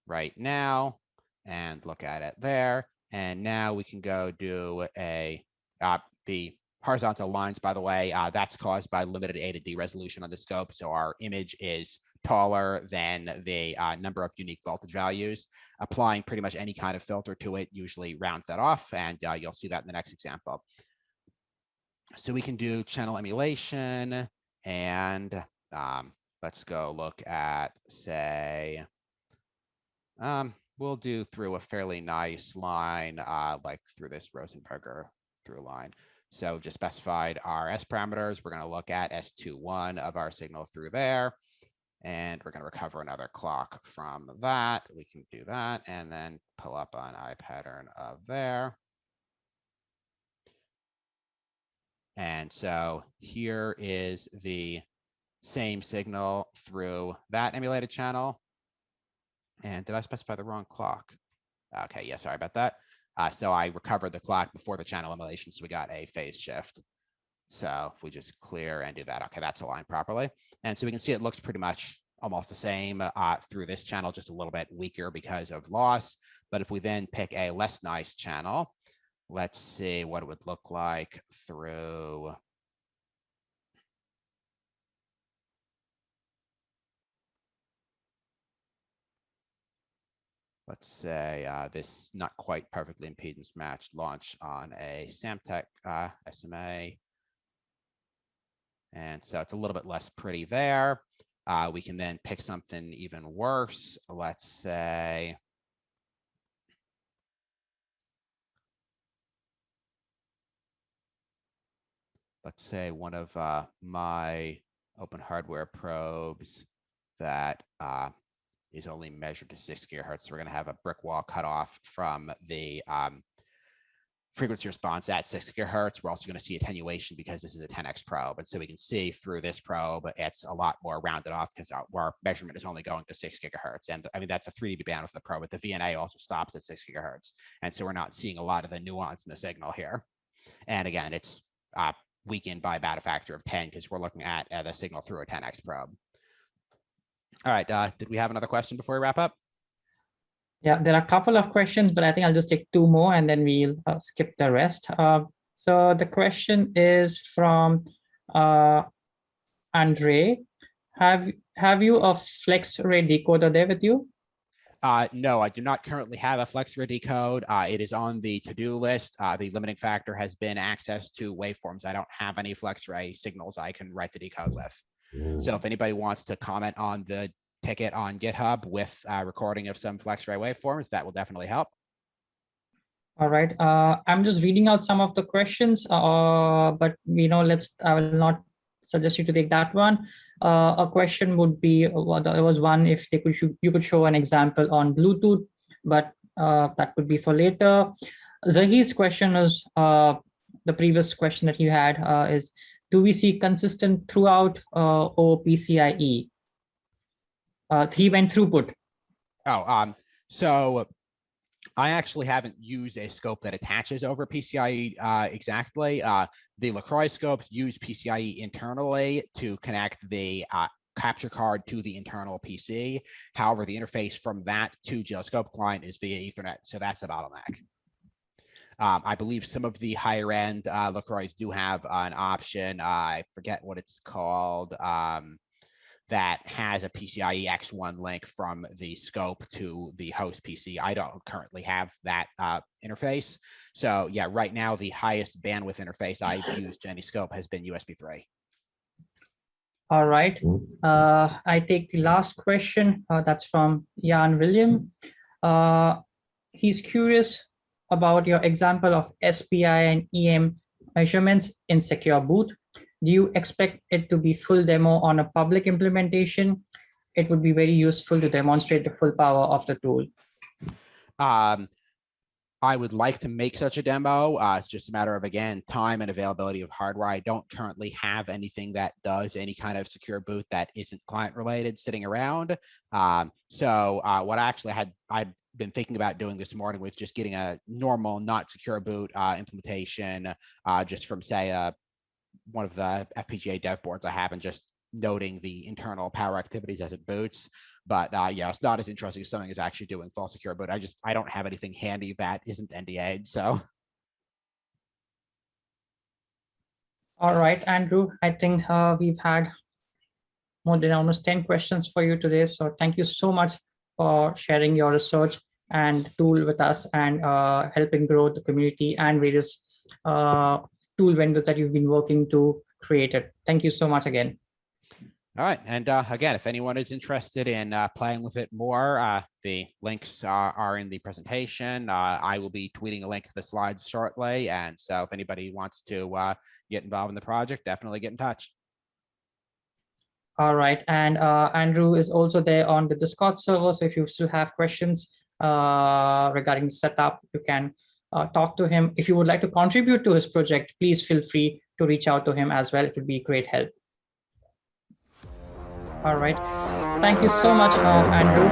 right now and look at it there. And now we can go do a, the horizontal lines, by the way, that's caused by limited A to D resolution on the scope. So our image is taller than the number of unique voltage values. Applying pretty much any kind of filter to it usually rounds that off, and you'll see that in the next example. So we can do channel emulation, and let's go look at, say, we'll do through a fairly nice line, like through this Rosenberger through line. So just specified our S parameters. We're going to look at S21 of our signal through there. And we're going to recover another clock from that. We can do that and then pull up an eye pattern of there. And so here is the same signal through that emulated channel. And did I specify the wrong clock? Okay, yeah, sorry about that. So I recovered the clock before the channel emulation, so we got a phase shift. So if we just clear and do that, okay, that's aligned properly. And so we can see it looks pretty much almost the same through this channel, just a little bit weaker because of loss. But if we then pick a less nice channel, let's see what it would look like through. Let's say this not quite perfectly impedance matched launch on a Samtec SMA. And so it's a little bit less pretty there. We can then pick something even worse. Let's say, one of my open hardware probes that is only measured to 6 gigahertz. So we're going to have a brick wall cut off from the frequency response at 6 gigahertz. We're also going to see attenuation because this is a 10x probe. And so we can see through this probe, it's a lot more rounded off because our measurement is only going to 6 gigahertz. And I mean, that's a 3 dB bandwidth of the probe, but the VNA also stops at 6 gigahertz. And so we're not seeing a lot of the nuance in the signal here. And again, it's weakened by about a factor of 10 because we're looking at the signal through a 10x probe. All right, did we have another question before we wrap up? Yeah, there are a couple of questions, but I think I'll just take 2 more and then we'll skip the rest. So the question is from Andre. Have you a flex array decoder there with you? No, I do not currently have a flex array decode. It is on the to-do list. The limiting factor has been access to waveforms. I don't have any flex array signals I can write the decode with. So if anybody wants to comment on the ticket on GitHub with a recording of some FlexRay waveforms, that will definitely help. All right. I'm just reading out some of the questions, but I will not suggest you to take that one. A question would be, there was one if you could show an example on Bluetooth, but that could be for later. Zahi's question is, the previous question that you had is, do we see consistent throughout or PCIe? He went throughput. Oh, so I actually haven't used a scope that attaches over PCIe exactly. The LaCroix scopes use PCIe internally to connect the capture card to the internal PC. However, the interface from that to glscopeclient is via Ethernet, so that's the bottleneck. I believe some of the higher end LaCroix do have an option. I forget what it's called. That has a PCIe X1 link from the scope to the host PC. I don't currently have that interface. So yeah, right now the highest bandwidth interface I've used to any scope has been USB 3. All right. I take the last question. That's from Jan William. He's curious about your example of SPI and EM measurements in secure boot. Do you expect it to be full demo on a public implementation? It would be very useful to demonstrate the full power of the tool. I would like to make such a demo. It's just a matter of, again, time and availability of hardware. I don't currently have anything that does any kind of secure boot that isn't client related sitting around. So what I'd been thinking about doing this morning was just getting a normal, not secure boot implementation just from, say, one of the FPGA dev boards I have, and just noting the internal power activities as it boots. But yeah, it's not as interesting as something is actually doing full secure boot. I don't have anything handy that isn't NDA'd, so. All right, Andrew, I think we've had more than almost 10 questions for you today. So thank you so much for sharing your research and tool with us and helping grow the community and various tool vendors that you've been working to create it. Thank you so much again. All right, and again, if anyone is interested in playing with it more, the links are in the presentation. I will be tweeting a link to the slides shortly, and so if anybody wants to get involved in the project, definitely get in touch. All right, and Andrew is also there on the Discord server, so if you still have questions regarding the setup, you can talk to him. If you would like to contribute to his project, please feel free to reach out to him as well. It would be great help. All right. Thank you so much, Andrew.